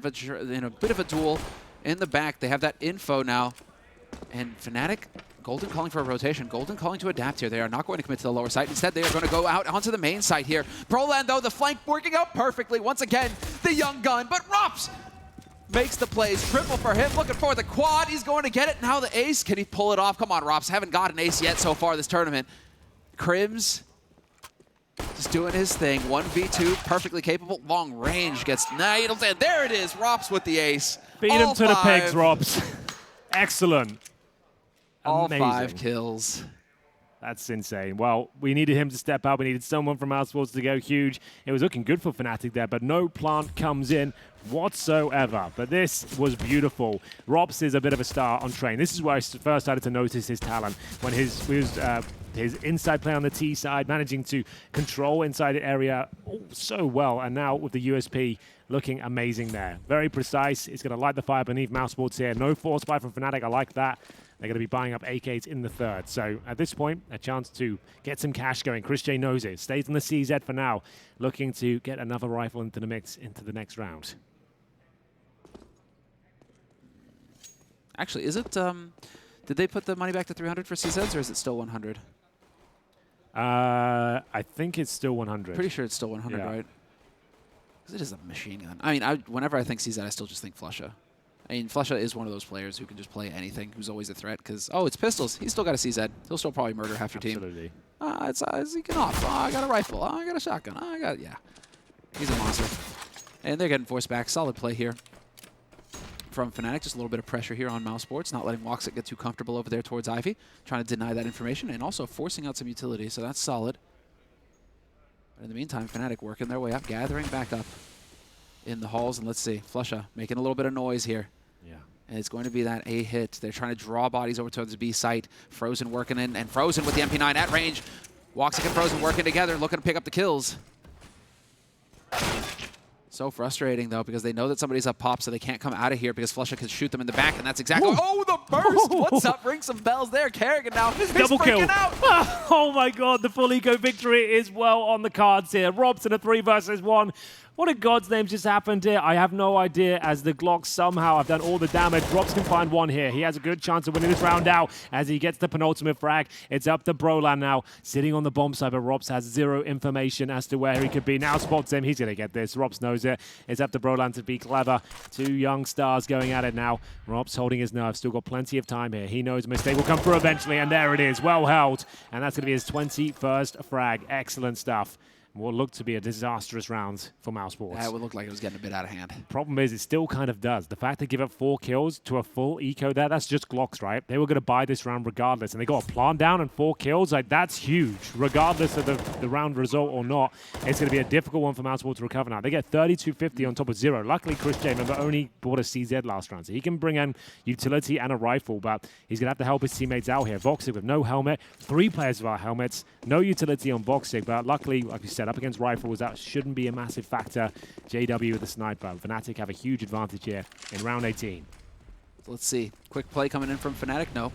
S3: of a duel in the back. They have that info now. And Fnatic, Golden calling for a rotation. Golden calling to adapt here. They are not going to commit to the lower side. Instead, they are going to go out onto the main side here. Brolan, though, the flank working out perfectly. Once again, the young gun. But Rops makes the plays. Triple for him. Looking for the quad. He's going to get it. Now the ace. Can he pull it off? Come on, Rops. Haven't got an ace yet so far this tournament. Crims just doing his thing. 1v2, perfectly capable. Long range gets nailed. And there it is. Rops with the ace.
S4: Beat him to the pegs, Rops. Excellent.
S3: All
S4: Amazing.
S3: 5 kills.
S4: That's insane. Well, we needed him to step up. We needed someone from Mousesports to go huge. It was looking good for Fnatic there, but no plant comes in whatsoever. But this was beautiful. Rops is a bit of a star on train. This is where I first started to notice his talent, when his inside play on the T side, managing to control inside the area so well. And now with the USP looking amazing there. Very precise. It's going to light the fire beneath mousesports here. No force buy from fnatic. I like that. They're going to be buying up AKs in the third. So at this point, a chance to get some cash going. Chris J knows it. Stays in the CZ for now. Looking to get another rifle into the mix into the next round.
S3: Actually, is it... did they put the money back to 300 for CZs, or is it still 100?
S4: I think it's still 100.
S3: Pretty sure it's still 100,
S4: yeah.
S3: right? Because it is a machine gun. I mean, whenever I think CZ, I still just think Flusha. I mean, Flusha is one of those players who can just play anything, who's always a threat, because, oh, it's pistols. He's still got a CZ. He'll still probably murder half your team.
S4: Absolutely.
S3: It's he can off. Oh, I got a rifle. Oh, I got a shotgun. Oh, I got, yeah. He's a monster. And they're getting forced back. Solid play here from fnatic. Just a little bit of pressure here on mousesports, not letting Woxic get too comfortable over there towards Ivy, trying to deny that information, and also forcing out some utility, so that's solid. But in the meantime, fnatic working their way up, gathering back up in the halls, and let's see, Flusha making a little bit of noise here.
S4: Yeah.
S3: And it's going to be that A hit. They're trying to draw bodies over towards the B site. Frozen working in, and Frozen with the MP9 at range. Woxic and Frozen working together, looking to pick up the kills. So frustrating, though, because they know that somebody's up pop, so they can't come out of here because Flusha can shoot them in the back, and that's exactly... Oh, the burst! What's up? Ring some bells there. Kerrigan now. He's
S4: Double kill.
S3: out.
S4: Oh my god, the full eco victory is well on the cards here. Robson a 3 versus 1. What in God's name just happened here? I have no idea, as the Glocks somehow have done all the damage. Robs can find one here. He has a good chance of winning this round now as he gets the penultimate frag. It's up to Brolan now, sitting on the bomb side, but Robs has zero information as to where he could be. Now spots him. He's going to get this. Robs knows it. It's up to Brolan to be clever. 2 young stars going at it now. Robs holding his nerve. Still got plenty of time here. He knows a mistake will come through eventually, and there it is. Well held. And that's going to be his 21st frag. Excellent stuff. What looked to be a disastrous round for mousesports.
S3: That would look like it was getting a bit out of hand.
S4: Problem is, it still kind of does. The fact they give up 4 kills to a full eco there, that's just Glocks, right? They were going to buy this round regardless, and they got a plant down and 4 kills. Like, that's huge. Regardless of the round result or not, it's going to be a difficult one for mousesports to recover now. They get 3250 on top of 0. Luckily, Chris J, remember, only bought a CZ last round, so he can bring in utility and a rifle, but he's going to have to help his teammates out here. Voxic with no helmet, 3 players without helmets, no utility on Voxic, but luckily, like we said, up against rifles, that shouldn't be a massive factor. JW with the sniper. fnatic have a huge advantage here in round 18.
S3: So let's see. Quick play coming in from fnatic. No.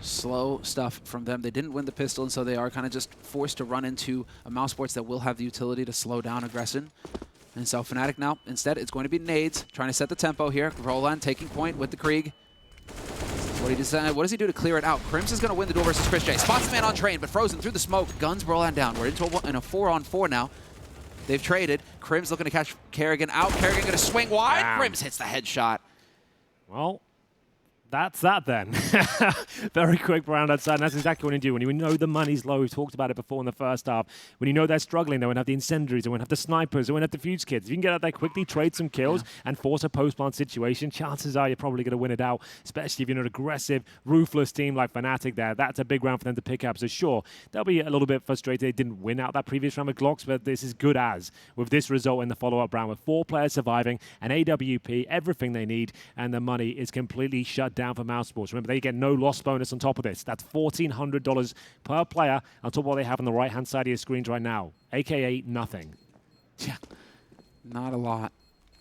S3: Slow stuff from them. They didn't win the pistol, and so they are kind of just forced to run into a mousesports that will have the utility to slow down aggression. And so fnatic now, instead, it's going to be nades, trying to set the tempo here. Roland taking point with the Krieg. What does he do to clear it out? Crims is going to win the duel versus Chris J. Spots the man on train, but Frozen through the smoke. Guns Brolan down. We're into a 4-on-4 now. They've traded. Crims looking to catch Kerrigan out. Kerrigan going to swing wide.
S4: Wow.
S3: Crims hits the headshot.
S4: Well, that's that then. Very quick round outside, and that's exactly what you do. When you know the money's low, we've talked about it before in the first half. When you know they're struggling, they won't have the incendiaries, they won't have the snipers, they won't have the fuse kids. If you can get out there quickly, trade some kills, and force a post-plant situation, chances are you're probably going to win it out, especially if you're an aggressive, ruthless team like fnatic there. That's a big round for them to pick up. So sure, they'll be a little bit frustrated they didn't win out that previous round with Glocks, but this is good as, with this result in the follow-up round, with 4 players surviving, an AWP, everything they need, and the money is completely shut down for mousesports. Remember, they get no loss bonus on top of this. That's $1,400 per player on top of what they have on the right-hand side of your screens right now, a.k.a. nothing.
S3: Yeah, not a lot.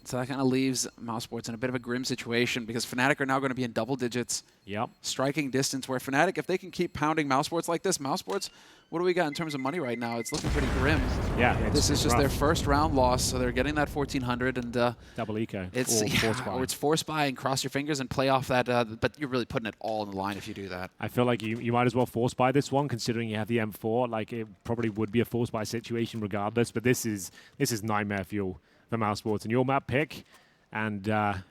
S3: So that kind of leaves mousesports in a bit of a grim situation because fnatic are now going to be in double digits.
S4: Yep.
S3: Striking distance, where fnatic, if they can keep pounding mousesports like this, mousesports, what do we got in terms of money right now? It's looking pretty grim.
S4: Yeah,
S3: this is just
S4: rough.
S3: their first round loss, so they're getting that 1,400 and
S4: double eco.
S3: It's
S4: or
S3: it's force buy and cross your fingers and play off that. But you're really putting it all on the line if you do that.
S4: I feel like you might as well force buy this one, considering you have the M4. Like, it probably would be a force buy situation regardless. But this is nightmare fuel for mousesports. And your map pick, and at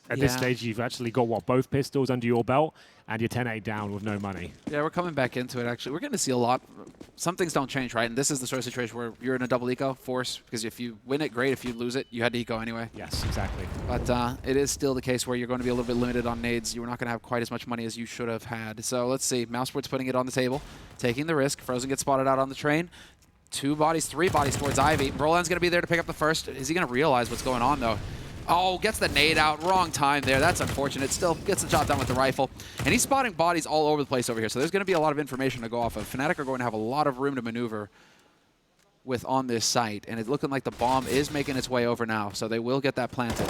S4: this stage you've actually got what, both pistols under your belt, and you're 10-8 down with no money.
S3: Yeah, we're coming back into it, actually. We're going to see a lot. Some things don't change, right? And this is the sort of situation where you're in a double eco force, because if you win it, great. If you lose it, you had to eco anyway.
S4: Yes, exactly.
S3: But it is still the case where you're going to be a little bit limited on nades. You're not going to have quite as much money as you should have had. So let's see. mousesports putting it on the table, taking the risk. Frozen gets spotted out on the train. 2 bodies, 3 bodies towards Ivy. Brolan's going to be there to pick up the first. Is he going to realize what's going on, though? Oh, gets the nade out. Wrong time there. That's unfortunate. Still gets the job done with the rifle. And he's spotting bodies all over the place over here. So there's going to be a lot of information to go off of. fnatic are going to have a lot of room to maneuver with on this site, and it's looking like the bomb is making its way over now, so they will get that planted.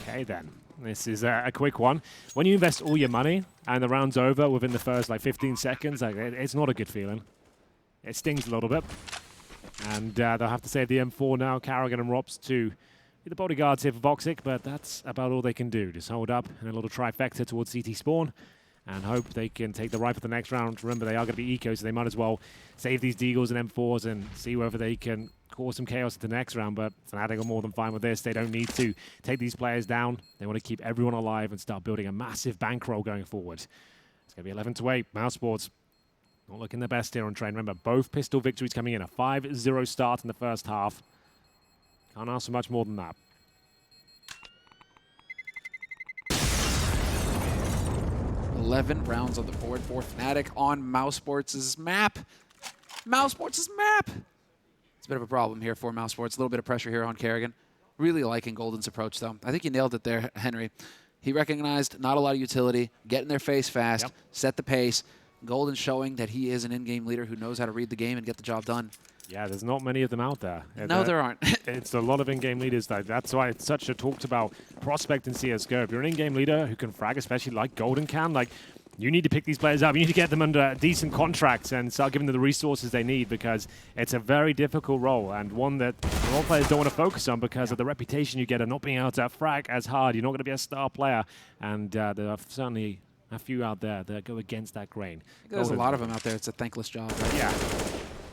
S4: Okay, then. This is a quick one. When you invest all your money and the round's over within the first, like, 15 seconds, like, it's not a good feeling. It stings a little bit. And they'll have to save the M4 now. Karrigan and Rops to be the bodyguards here for Voxic, but that's about all they can do. Just hold up in a little trifecta towards CT spawn and hope they can take the right for the next round. Remember, they are going to be eco, so they might as well save these Deagles and M4s and see whether they can cause some chaos at the next round. But Fnatic are more than fine with this. They don't need to take these players down. They want to keep everyone alive and start building a massive bankroll going forward. It's going to be 11-8. mousesports not looking the best here on train. Remember, both pistol victories coming in. A 5-0 start in the first half. Can't ask for much more than that.
S3: $11 rounds on the board for Fnatic on mousesports' map. mousesports' map! It's a bit of a problem here for mousesports. A little bit of pressure here on Karrigan. Really liking Golden's approach, though. I think you nailed it there, Henry. He recognized not a lot of utility, get in their face fast, set the pace. Golden showing that he is an in-game leader who knows how to read the game and get the job done.
S4: Yeah, there's not many of them out there.
S3: No, there aren't.
S4: It's a lot of in-game leaders. That's why it's such a talked about prospect in CSGO. If you're an in-game leader who can frag, especially like Golden can, like, you need to pick these players up. You need to get them under decent contracts and start giving them the resources they need, because it's a very difficult role and one that role players don't want to focus on because of the reputation you get of not being able to frag as hard. You're not going to be a star player, and there are certainly a few out there that go against that grain.
S3: There's a lot of them out there. It's a thankless job, right?
S4: Yeah.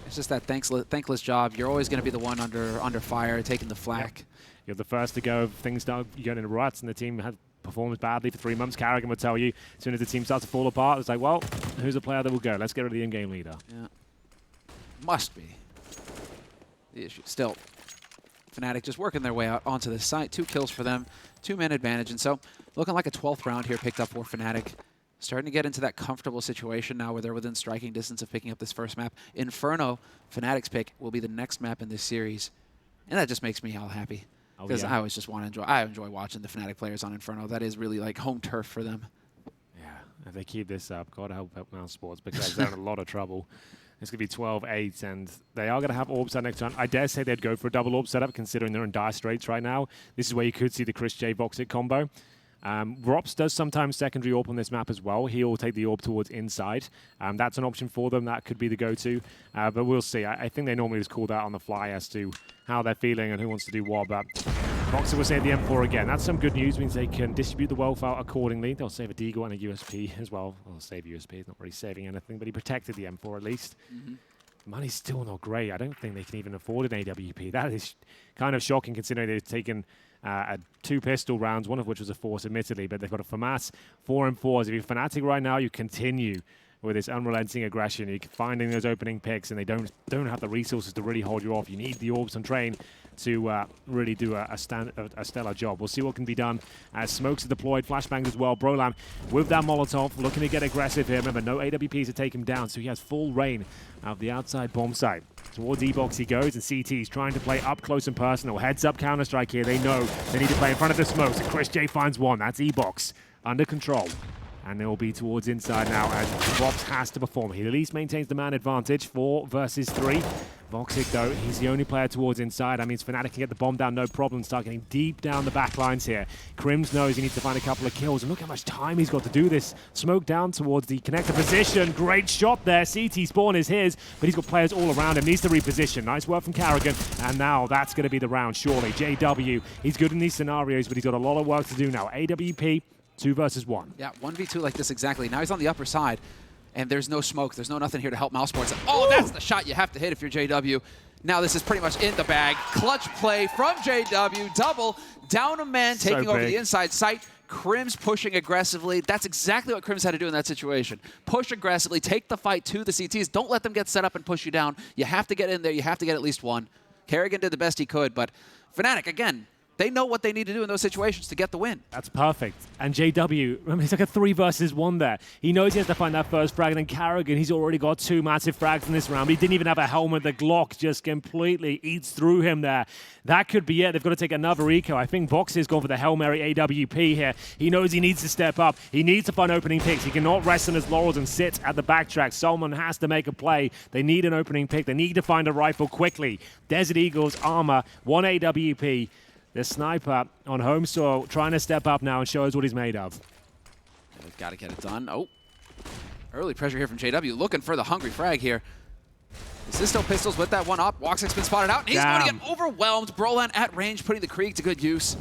S3: It's just that thankless job. You're always going to be the one under fire, taking the flak.
S4: Yep. You're the first to go. Things start getting in ruts, and the team had performs badly for 3 months. Karrigan would tell you, as soon as the team starts to fall apart, it's like, well, who's a player that will go? Let's get rid of the in-game leader.
S3: Yeah. Must be the issue. Still, Fnatic just working their way out onto this site. 2 kills for them, 2-man advantage. And so, looking like a 12th round here picked up for Fnatic. Starting to get into that comfortable situation now where they're within striking distance of picking up this first map. Inferno, Fnatic's pick, will be the next map in this series. And that just makes me all happy. Because I always just want to enjoy. I enjoy watching the Fnatic players on Inferno. That is really like home turf for them.
S4: Yeah, if they keep this up, God help mousesports, because they're in a lot of trouble. It's going to be 12-8, and they are going to have orb set next time. I dare say they'd go for a double orb setup, considering they're in dire straits right now. This is where you could see the Chris J Voxic combo. Rops does sometimes secondary orb on this map as well. He'll take the orb towards inside. That's an option for them. That could be the go-to. But we'll see. I think they normally just call that on the fly as to how they're feeling and who wants to do what. But Voxic will save the M4 again. That's some good news. Means they can distribute the wealth out accordingly. They'll save a Deagle and a USP as well. Well, they'll save USP. He's not really saving anything, but he protected the M4 at least. Money's still not great. I don't think they can even afford an AWP. That is kind of shocking considering they've taken 2 pistol rounds, one of which was a force, admittedly, but they've got a FAMAS 4 M4s. If you're Fnatic right now, you continue with this unrelenting aggression. You're finding those opening picks, and they don't have the resources to really hold you off. You need the orbs on train to really do a stellar job. We'll see what can be done as smokes are deployed, flashbangs as well. Brolam with that Molotov, looking to get aggressive here. Remember, no AWPs to take him down, so he has full reign of the outside bomb site. Towards E-Box he goes, and CT's trying to play up close and personal. Heads up Counter-Strike here. They know they need to play in front of the smokes, and Chris J finds one. That's E-Box under control. And they will be towards inside now as Vox has to perform. He at least maintains the man advantage, 4 versus 3. Voxic, though, he's the only player towards inside. That means Fnatic can get the bomb down, no problem. Start getting deep down the back lines here. Crims knows he needs to find a couple of kills. And look how much time he's got to do this. Smoke down towards the connector position. Great shot there. CT spawn is his, but he's got players all around him. Needs to reposition. Nice work from Karrigan. And now that's going to be the round, surely. JW, he's good in these scenarios, but he's got a lot of work to do now. AWP, 2 versus 1.
S3: Yeah, 1v2 like this exactly. Now he's on the upper side, and there's no smoke. There's nothing here to help mousesports. Oh, that's the shot you have to hit if you're JW. Now this is pretty much in the bag. Clutch play from JW. Double, down a man, taking over the inside site. Crims pushing aggressively. That's exactly what Crims had to do in that situation. Push aggressively, take the fight to the CTs. Don't let them get set up and push you down. You have to get in there. You have to get at least one. Karrigan did the best he could, but Fnatic, again, They know what they need to do in those situations to get the win.
S4: That's perfect. And JW, remember, it's like a 3 versus 1 there. He knows he has to find that first frag, and then Carrigan, he's already got 2 massive frags in this round. He didn't even have a helmet. The Glock just completely eats through him there. That could be it. They've got to take another eco. I think Vox is going for the Hail Mary AWP here. He knows he needs to step up. He needs to find opening picks. He cannot rest on his laurels and sit at the backtrack. Someone has to make a play. They need an opening pick. They need to find a rifle quickly. Desert Eagles, armor, 1 AWP. The sniper on home soil trying to step up now and show us what he's made of.
S3: They've got to get it done. Oh, early pressure here from JW, looking for the hungry frag here. Sisto Pistols with that one up. Woxic's been spotted out, and he's going to get overwhelmed. Brolan at range, putting the Krieg to good use.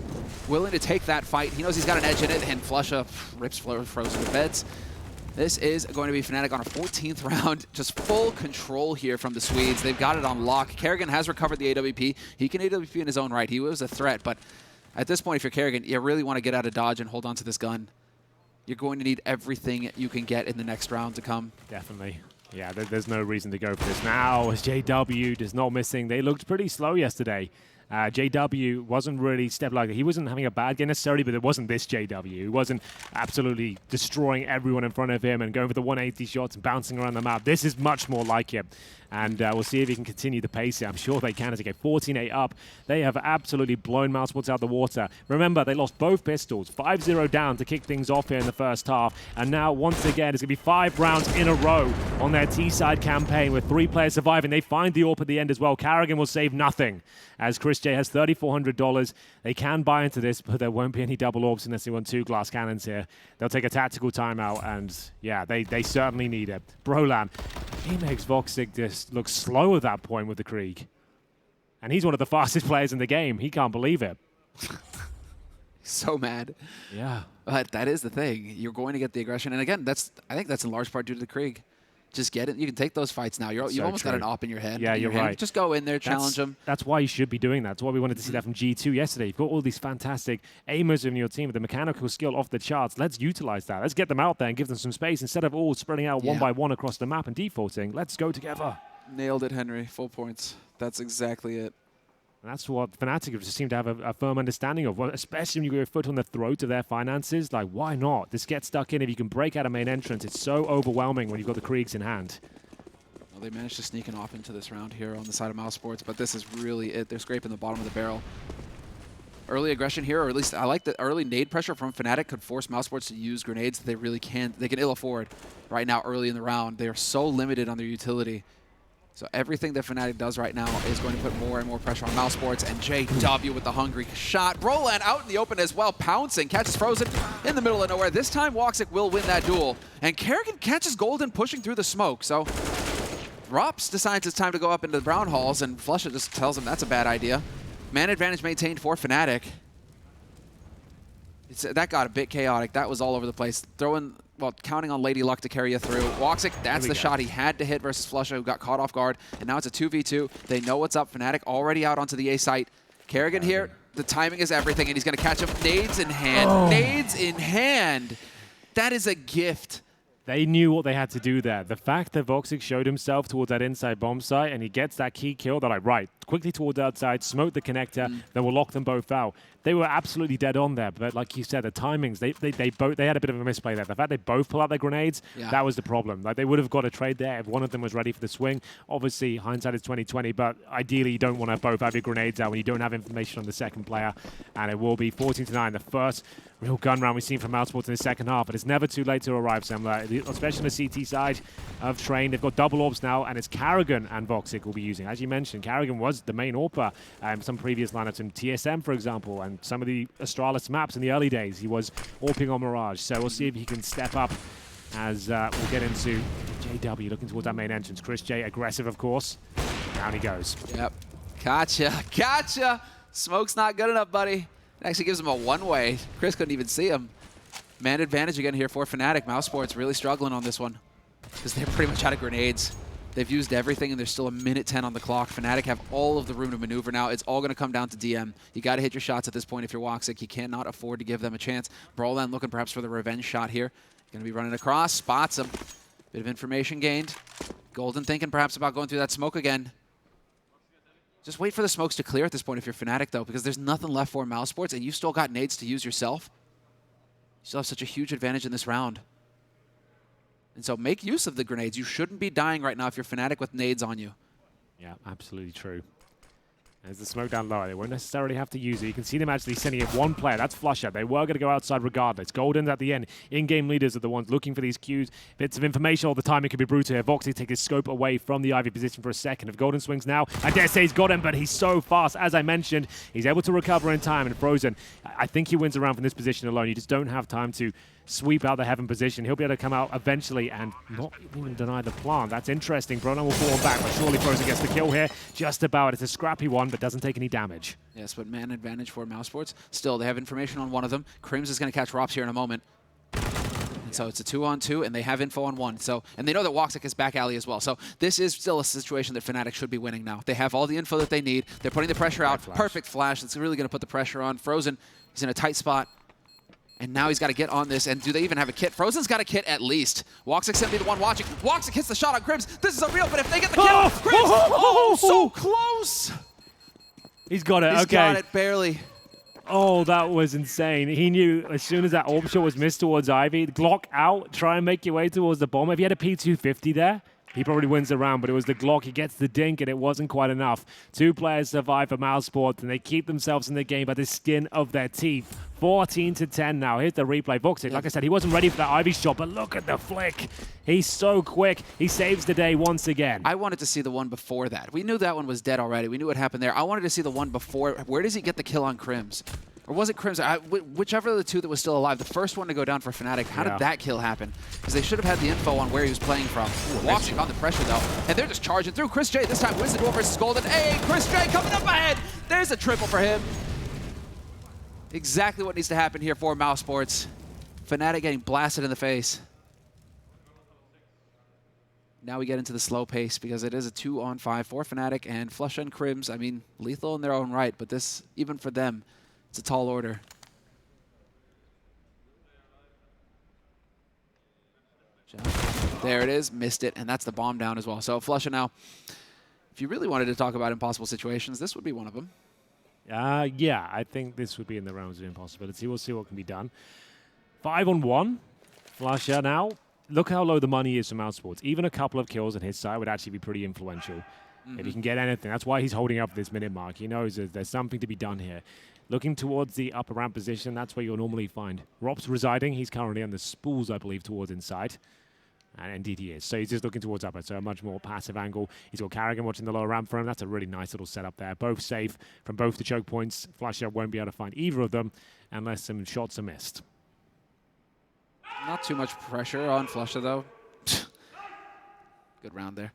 S3: Willing to take that fight. He knows he's got an edge in it, and Flusha rips frozen to beds. This is going to be Fnatic on a 14th round. Just full control here from the Swedes. They've got it on lock. Kerrigan has recovered the AWP. He can AWP in his own right. He was a threat, but at this point, if you're Kerrigan, you really want to get out of dodge and hold on to this gun. You're going to need everything you can get in the next round to come.
S4: Definitely. Yeah, there's no reason to go for this now, as JW is not missing. They looked pretty slow yesterday. JW wasn't really stepping like that. He wasn't having a bad game necessarily, but it wasn't this JW. He wasn't absolutely destroying everyone in front of him and going for the 180 shots and bouncing around the map. This is much more like him. And we'll see if he can continue the pace here. I'm sure they can as they get 14-8 up. They have absolutely blown mousesports out the water. Remember, they lost both pistols. 5-0 down to kick things off here in the first half. And now, once again, it's going to be 5 rounds in a row on their T-side campaign with 3 players surviving. They find the AWP at the end as well. Carrigan will save nothing as Chris J has $3,400. They can buy into this, but there won't be any double AWPs unless they want 2 glass cannons here. They'll take a tactical timeout, and yeah, they certainly need it. Brolan, he makes Voxic just look slow at that point with the Krieg. And he's one of the fastest players in the game. He can't believe it.
S3: So mad.
S4: Yeah.
S3: But that is the thing. You're going to get the aggression. And again, I think that's in large part due to the Krieg. Just get it. You can take those fights now. You've almost got an op in your head.
S4: Yeah, you're right.
S3: Just go in there, challenge them.
S4: That's why you should be doing that. That's why we wanted to see that from G2 yesterday. You've got all these fantastic aimers in your team with the mechanical skill off the charts. Let's utilize that. Let's get them out there and give them some space instead of all spreading out one by one across the map and defaulting. Let's go together.
S3: Nailed it, Henry. Full points. That's exactly it.
S4: And that's what Fnatic just seem to have a firm understanding of, well, especially when you go your foot on the throat of their finances. Like, why not? Just get stuck in. If you can break out a main entrance, it's so overwhelming when you've got the Kriegs in hand.
S3: Well, they managed to sneak an off into this round here on the side of mousesports, but this is really it. They're scraping the bottom of the barrel. Early aggression here, or at least I like the early nade pressure from Fnatic could force mousesports to use grenades that they really can. They can ill afford right now early in the round. They are so limited on their utility. So everything that Fnatic does right now is going to put more and more pressure on mousesports, and JW with the hungry shot. Brolan out in the open as well, pouncing, catches Frozen in the middle of nowhere. This time Woxic will win that duel, and Kerrigan catches Golden pushing through the smoke. So Rops decides it's time to go up into the brown halls, and Flusha just tells him that's a bad idea. Man advantage maintained for Fnatic. That got a bit chaotic. That was all over the place. Counting on Lady Luck to carry you through. Woxic, that's the shot he had to hit versus Flusha, who got caught off guard. And now it's a 2v2. They know what's up. Fnatic already out onto the A site. Kerrigan here, the timing is everything, and he's going to catch him. Nades in hand. Oh. Nades in hand. That is a gift.
S4: They knew what they had to do there. The fact that Voxic showed himself towards that inside bomb site and he gets that key kill, they're like, right, quickly towards the outside, smoke the connector, then we'll lock them both out. They were absolutely dead on there, but like you said, the timings, they had a bit of a misplay there. The fact they both pull out their grenades, that was the problem. Like, they would have got a trade there if one of them was ready for the swing. Obviously, hindsight is 20/20, but ideally you don't want to both have your grenades out when you don't have information on the second player. And it will be 14-9, the first real gun round we've seen from mousesports in the second half, but it's never too late to arrive, Semler. Especially on the CT side of Train. They've got double AWPs now, and it's Carrigan and Voxic will be using. As you mentioned, Carrigan was the main AWPer in some previous lineups in TSM, for example, and some of the Astralis maps in the early days. He was AWPing on Mirage, so we'll see if he can step up as we'll get into JW looking towards that main entrance. Chris J, aggressive, of course. Down he goes.
S3: Yep. Gotcha. Gotcha. Smoke's not good enough, buddy. It actually gives him a one-way. Chris couldn't even see him. Man advantage again here for Fnatic. mousesports really struggling on this one because they're pretty much out of grenades. They've used everything, and there's still a minute 10 on the clock. Fnatic have all of the room to maneuver now. It's all going to come down to DM. You got to hit your shots at this point if you're Woxic. You cannot afford to give them a chance. Brolan looking perhaps for the revenge shot here. Going to be running across, spots him. Bit of information gained. Golden thinking perhaps about going through that smoke again. Just wait for the smokes to clear at this point if you're Fnatic, though, because there's nothing left for mousesports, and you still got nades to use yourself. You still have such a huge advantage in this round. And so make use of the grenades. You shouldn't be dying right now if you're Fnatic with nades on you.
S4: Yeah, absolutely true. There's the smoke down low. They won't necessarily have to use it. You can see them actually sending in one player. That's flusha. They were going to go outside regardless. Golden's at the end. In-game leaders are the ones looking for these cues. Bits of information all the time. It could be brutal here. Voxy take his scope away from the Ivy position for a second. If Golden swings now, I dare say he's got him, but he's so fast. As I mentioned, he's able to recover in time. And Frozen, I think he wins around from this position alone. You just don't have time to sweep out the heaven position. He'll be able to come out eventually and not even deny the plant. That's interesting. Bronan will fall back, but surely Frozen gets the kill here. Just about. It's a scrappy one, but doesn't take any damage.
S3: Yes, but man advantage for mousesports. Still, they have information on one of them. Crims is going to catch Rops here in a moment. And so it's a 2-on-2, and they have info on one. So, and they know that Woxic is back alley as well. So this is still a situation that Fnatic should be winning now. They have all the info that they need. They're putting the pressure out. Perfect flash. It's really going to put the pressure on. Frozen, he's in a tight spot. And now he's got to get on this. And do they even have a kit? Frozen's got a kit at least. Woxic's going to be the one watching. Woxic hits the shot on Crims. This is a real, but if they get the kill, Crims, oh, so close.
S4: He's got it,
S3: He's
S4: okay.
S3: got it, barely.
S4: Oh, that was insane. He knew as soon as that orb shot was missed towards Ivy, Glock out, try and make your way towards the bomb. If he had a P250 there, he probably wins the round, but it was the Glock. He gets the dink, and it wasn't quite enough. 2 players survive for mousesports, and they keep themselves in the game by the skin of their teeth. 14-10 now. Here's the replay. Voxic, like I said, he wasn't ready for that Ivy shot, but look at the flick. He's so quick. He saves the day once again.
S3: I wanted to see the one before that. We knew that one was dead already. We knew what happened there. I wanted to see the one before. Where does he get the kill on Crims? Or was it Crims? Whichever of the two that was still alive, the first one to go down for Fnatic, how did that kill happen? Because they should have had the info on where he was playing from. Woxic on the pressure, though. And they're just charging through. Chris J this time wins the duel versus Golden. Hey, Chris J coming up ahead. There's a triple for him. Exactly what needs to happen here for mousesports. Fnatic getting blasted in the face. Now we get into the slow pace because it is a 2-on-5 for Fnatic, and flusha and Crims, I mean, lethal in their own right, but this, even for them, it's a tall order. There it is, missed it, and that's the bomb down as well. So flusha now, if you really wanted to talk about impossible situations, this would be one of them.
S4: Yeah, I think this would be in the realms of impossibility. We'll see what can be done. 5-on-1. flusha now. Look how low the money is for mousesports. Even a couple of kills on his side would actually be pretty influential. If he can get anything. That's why he's holding up this minute mark. He knows there's something to be done here. Looking towards the upper ramp position, that's where you'll normally find Rops residing. He's currently on the spools, I believe, towards inside. And indeed he is. So he's just looking towards upper, so a much more passive angle. He's got Carrigan watching the lower ramp for him. That's a really nice little setup there. Both safe from both the choke points. flusha won't be able to find either of them unless some shots are missed.
S3: Not too much pressure on flusha, though. Good round there.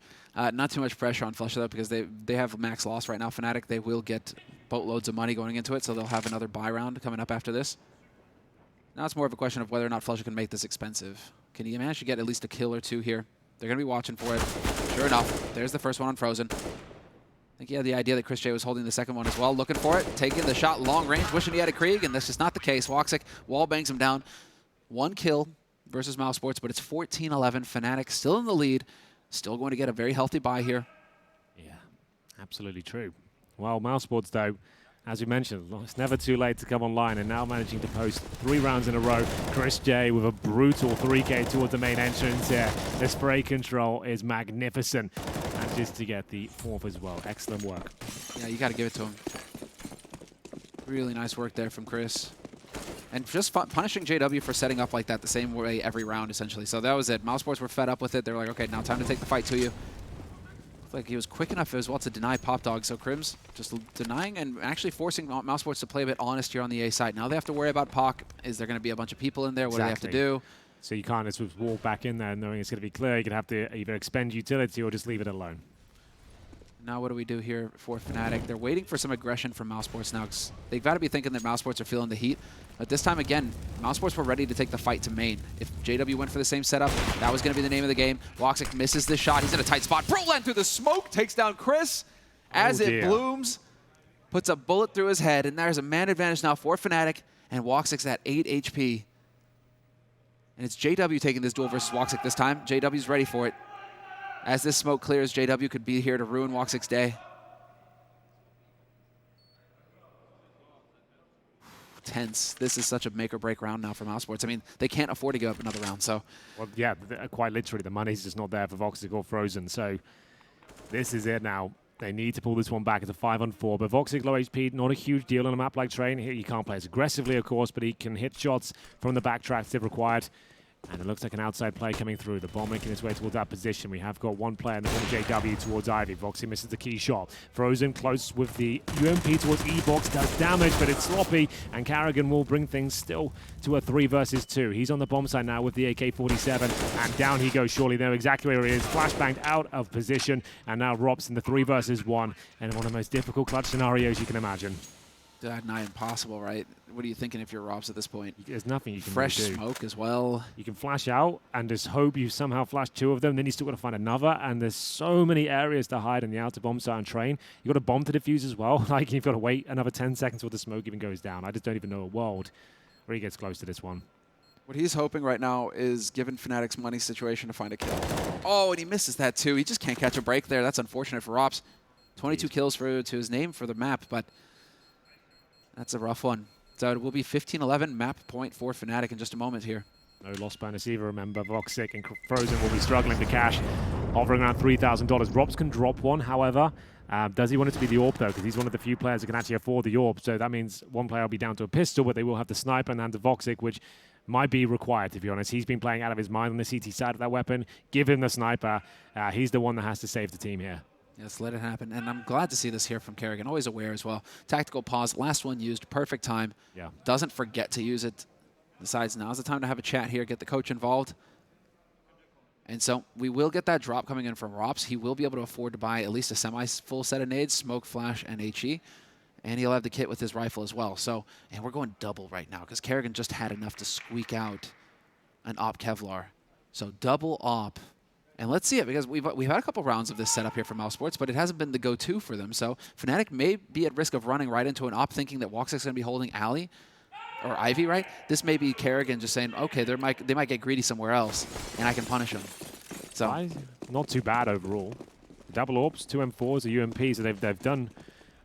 S3: Not too much pressure on flusha, though, because they have max loss right now. Fnatic, they will get boatloads of money going into it, so they'll have another buy round coming up after this. Now it's more of a question of whether or not flusha can make this expensive. Can he manage to get at least a kill or two here? They're going to be watching for it. Sure enough, there's the first one on Frozen. I think he had the idea that Chris J was holding the second one as well, looking for it, taking the shot long range, wishing he had a Krieg, and that's just not the case. Woxic wall bangs him down. 1 kill versus mousesports, but it's 14-11. Fnatic still in the lead, still going to get a very healthy buy here.
S4: Yeah, absolutely true. Well, mousesports, though, as we mentioned, it's never too late to come online, and now managing to post 3 rounds in a row. Chris J with a brutal 3K towards the main entrance here. The spray control is magnificent. And just to get the 4th as well. Excellent work.
S3: Yeah, you got to give it to him. Really nice work there from Chris. And just punishing JW for setting up like that the same way every round, essentially. So that was it. mousesports were fed up with it. They were like, okay, now time to take the fight to you. Like he was quick enough as well to deny Pop Dog. So Crims just denying and actually forcing mousesports to play a bit honest here on the A side. Now they have to worry about Poc. Is there going to be a bunch of people in there? What do they have to do?
S4: So you can't just walk back in there knowing it's going to be clear. You're going to have to either expend utility or just leave it alone.
S3: Now what do we do here for Fnatic? They're waiting for some aggression from mousesports now. They've got to be thinking that mousesports are feeling the heat. But this time, again, mousesports were ready to take the fight to main. If JW went for the same setup, that was going to be the name of the game. Woxic misses this shot. He's in a tight spot. Brolan through the smoke takes down Chris as it blooms. Puts a bullet through his head. And there's a man advantage now for Fnatic. And Woxic's at 8 HP. And it's JW taking this duel versus Woxic this time. JW's ready for it. As this smoke clears, JW could be here to ruin Woxic's day. tense. This is such a make or break round now for mousesports. I mean, they can't afford to give up another round. So,
S4: well, yeah, quite literally, the money's just not there for Voxic or Frozen. So this is it now. They need to pull this one back. It's a 5-on-4, but Voxic low HP, not a huge deal on a map like Train. He can't play as aggressively, of course, but he can hit shots from the backtracks if required. And it looks like an outside play coming through. The ball making its way towards that position. We have got one player in the form of JW towards Ivy. Voxy misses the key shot. Frozen close with the UMP towards E-Box. Does damage, but it's sloppy. And Carrigan will bring things still to a 3 versus 2. He's on the bomb side now with the AK-47. And down he goes. Surely know exactly where he is. Flashbanged out of position. And now Rob's in the 3 versus 1. And one of the most difficult clutch scenarios you can imagine.
S3: Nigh impossible, right? What are you thinking if you're Robs at this point?
S4: There's nothing you can
S3: Fresh
S4: really do.
S3: smoke as well.
S4: You can flash out and just hope you somehow flash 2 of them. Then you still got to find another. And there's so many areas to hide in the outer bomb site and Train. You got a bomb to defuse as well. Like you've got to wait another 10 seconds before the smoke even goes down. I just don't even know a world where he gets close to this one.
S3: What he's hoping right now is, given Fnatic's money situation, to find a kill. Oh, and he misses that too. He just can't catch a break there. That's unfortunate for Robs. 22 kills to his name for the map, but that's a rough one. So it will be 15-11 map point for Fnatic in just a moment here.
S4: No loss bonus either, remember. Voxic and Frozen will be struggling to cash, hovering around $3,000. Robs can drop one, however. Does he want it to be the AWP, though? Because he's one of the few players who can actually afford the AWP. So that means one player will be down to a pistol, but they will have the sniper and hand to Voxic, which might be required, to be honest. He's been playing out of his mind on the CT side of that weapon. Give him the sniper. He's the one that has to save the team here.
S3: Yes, let it happen. And I'm glad to see this here from Carrigan. Always aware as well. Tactical pause. Last one used. Perfect time.
S4: Yeah.
S3: Doesn't forget to use it. Besides, now's the time to have a chat here. Get the coach involved. And so we will get that drop coming in from Rops. He will be able to afford to buy at least a semi-full set of nades, smoke, flash, and HE. And he'll have the kit with his rifle as well. So, and we're going double right now because Carrigan just had enough to squeak out an AWP Kevlar. So double AWP. And let's see it, because we've had a couple rounds of this setup here for mousesports, but it hasn't been the go-to for them. So Fnatic may be at risk of running right into an AWP, thinking that Woxic's going to be holding Alley or Ivy, right? This may be Carrigan just saying, okay, they might get greedy somewhere else, and I can punish them. So
S4: not too bad overall. Double AWPs, 2 M4s, a UMP, so they've done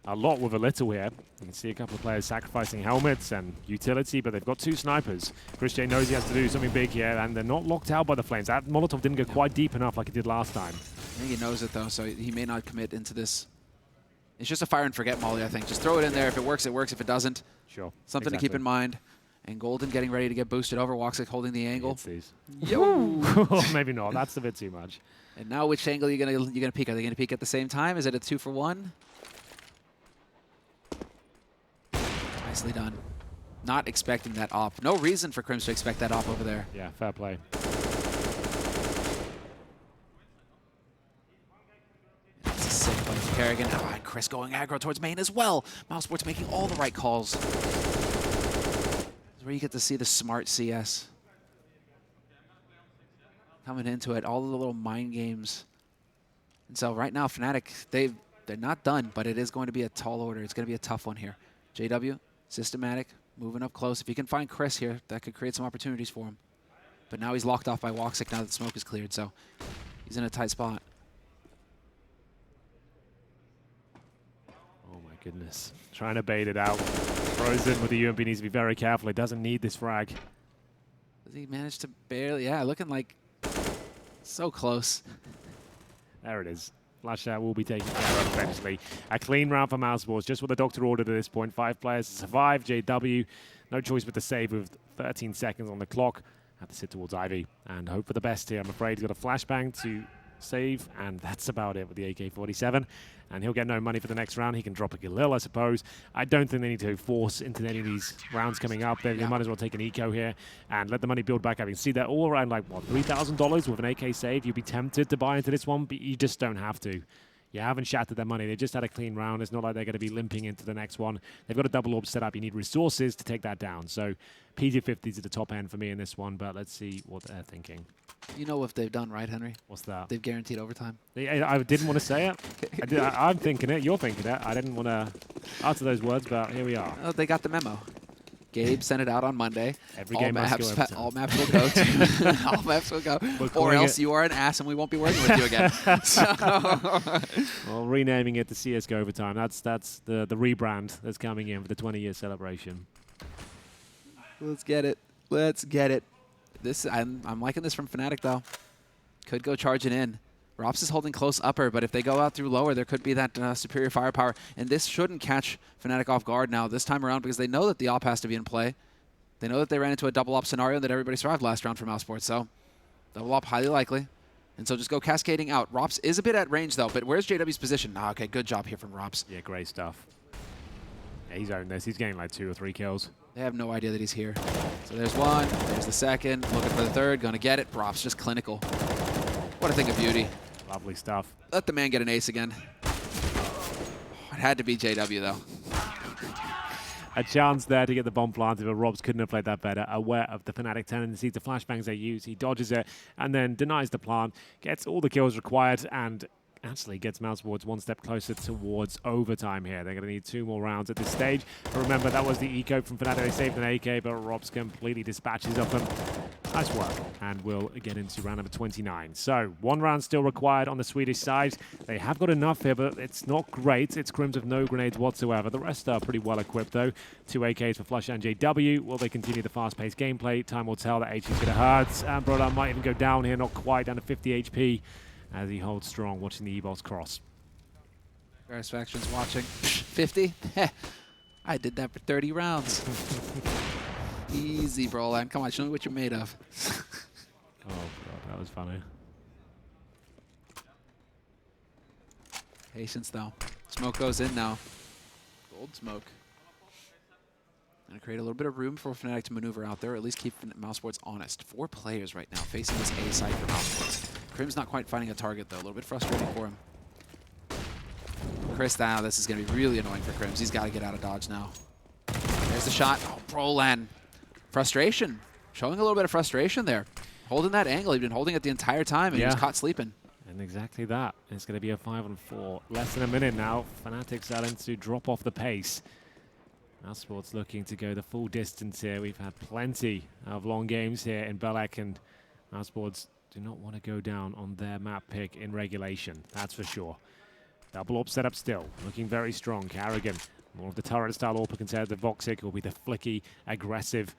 S4: a lot with a little here. You can see a couple of players sacrificing helmets and utility, but they've got 2 snipers. Chris J knows he has to do something big here, and they're not locked out by the flames. That Molotov didn't go quite deep enough like it did last time.
S3: I think he knows it, though, so he may not commit into this. It's just a fire and forget molly, I think. Just throw it in there. If it works, it works. If it doesn't,
S4: sure.
S3: Something to keep in mind. And Golden getting ready to get boosted over. Woxic holding the angle.
S4: Yo! Maybe not. That's a bit too much.
S3: And now, which angle are you gonna peek? Are they gonna peek at the same time? Is it a 2-for-1? Nicely done. Not expecting that AWP. No reason for Crims to expect that AWP over there.
S4: Yeah, fair play.
S3: That's a sick play from Carrigan. Oh, and Chris going aggro towards main as well. mousesports making all the right calls. This is where you get to see the smart CS. Coming into it, all of the little mind games. And so right now, Fnatic, they're not done, but it is going to be a tall order. It's going to be a tough one here. JW, systematic, moving up close. If he can find Chris here, that could create some opportunities for him. But now he's locked off by Woxic now that the smoke is cleared, so he's in a tight spot.
S4: Oh my goodness. Trying to bait it out. Frozen with the UMP needs to be very careful. He doesn't need this frag.
S3: Does he manage to barely? Yeah, looking like so close.
S4: There it is. Flash out will be taken care of eventually. A clean round for mousesports, just what the doctor ordered at this point. 5 players to survive. JW, no choice but to save with 13 seconds on the clock. Have to sit towards Ivy and hope for the best here. I'm afraid he's got a flashbang to save, and that's about it with the AK-47. And he'll get no money for the next round. He can drop a Galil, I suppose. I don't think they need to force into any of these rounds coming up. They might as well take an eco here and let the money build back up. You can see that all around, like, what, $3,000 with an AK save. You'd be tempted to buy into this one, but you just don't have to. You haven't shattered their money. They just had a clean round. It's not like they're going to be limping into the next one. They've got a double AWP set up. You need resources to take that down. So PG-50s at the top end for me in this one, but let's see what they're thinking.
S3: You know what they've done, right, Henry?
S4: What's that?
S3: They've guaranteed overtime.
S4: I didn't want to say it. I'm thinking it. You're thinking it. I didn't want to utter those words, but here we are.
S3: Oh, they got the memo. Gabe sent it out on Monday.
S4: Every game must go overtime.
S3: All maps will go. All maps will go. Or else you are an ass and we won't be working with you again.
S4: Well, renaming it to CSGO Overtime. That's the rebrand that's coming in for the 20-year celebration.
S3: Let's get it. Let's get it. I'm liking this from Fnatic, though. Could go charging in. Rops is holding close upper, but if they go out through lower, there could be that superior firepower. And this shouldn't catch Fnatic off guard now this time around because they know that the op has to be in play. They know that they ran into a double op scenario that everybody survived last round for mousesports, so double op highly likely. And so just go cascading out. Rops is a bit at range, though, but where's JW's position? Ah, okay, good job here from Rops.
S4: Yeah, great stuff. Yeah, he's owned this. He's getting like 2 or 3 kills.
S3: They have no idea that he's here. So there's one, there's the second, looking for the third, gonna get it. Rops just clinical. What a thing of beauty.
S4: Lovely stuff.
S3: Let the man get an ace again. It had to be JW, though.
S4: A chance there to get the bomb planted, but Robs couldn't have played that better. Aware of the Fnatic tendency to flashbangs they use, he dodges it and then denies the plant, gets all the kills required, and actually gets mousesports one step closer towards overtime here. They're going to need 2 more rounds at this stage. But remember, that was the eco from Fnatic. They saved an AK, but Robs completely dispatches of them. Nice work. And we'll get into round number 29. So, 1 round still required on the Swedish side. They have got enough here, but it's not great. It's Crims with no grenades whatsoever. The rest are pretty well equipped, though. 2 AKs for Flush and JW. Will they continue the fast-paced gameplay? Time will tell. That HP's going to hurt. And Broda might even go down here, not quite, down to 50 HP. As he holds strong, watching the E-Boss cross.
S3: Various factions watching. 50? I did that for 30 rounds. Easy, Broland. Come on, show me what you're made of.
S4: Oh, God, that was funny.
S3: Patience, though. Smoke goes in now. Gold smoke. Gonna create a little bit of room for Fnatic to maneuver out there, or at least keep mousesports honest. 4 players right now facing this A side for mousesports. Crim's not quite finding a target, though. A little bit frustrating for him. Chris, now this is going to be really annoying for Crims. He's got to get out of dodge now. There's the shot. Oh, Brolan. Frustration. Showing a little bit of frustration there. Holding that angle. He'd been holding it the entire time, and he was caught sleeping.
S4: And exactly that. It's going to be a 5-on-4. Less than a minute now. Fnatic starting to drop off the pace. mousesports looking to go the full distance here. We've had plenty of long games here in Belek, and mousesports do not want to go down on their map pick in regulation, that's for sure. Double AWP setup still, looking very strong. Carrigan, more of the turret style AWP compared to Voxic, will be the flicky, aggressive,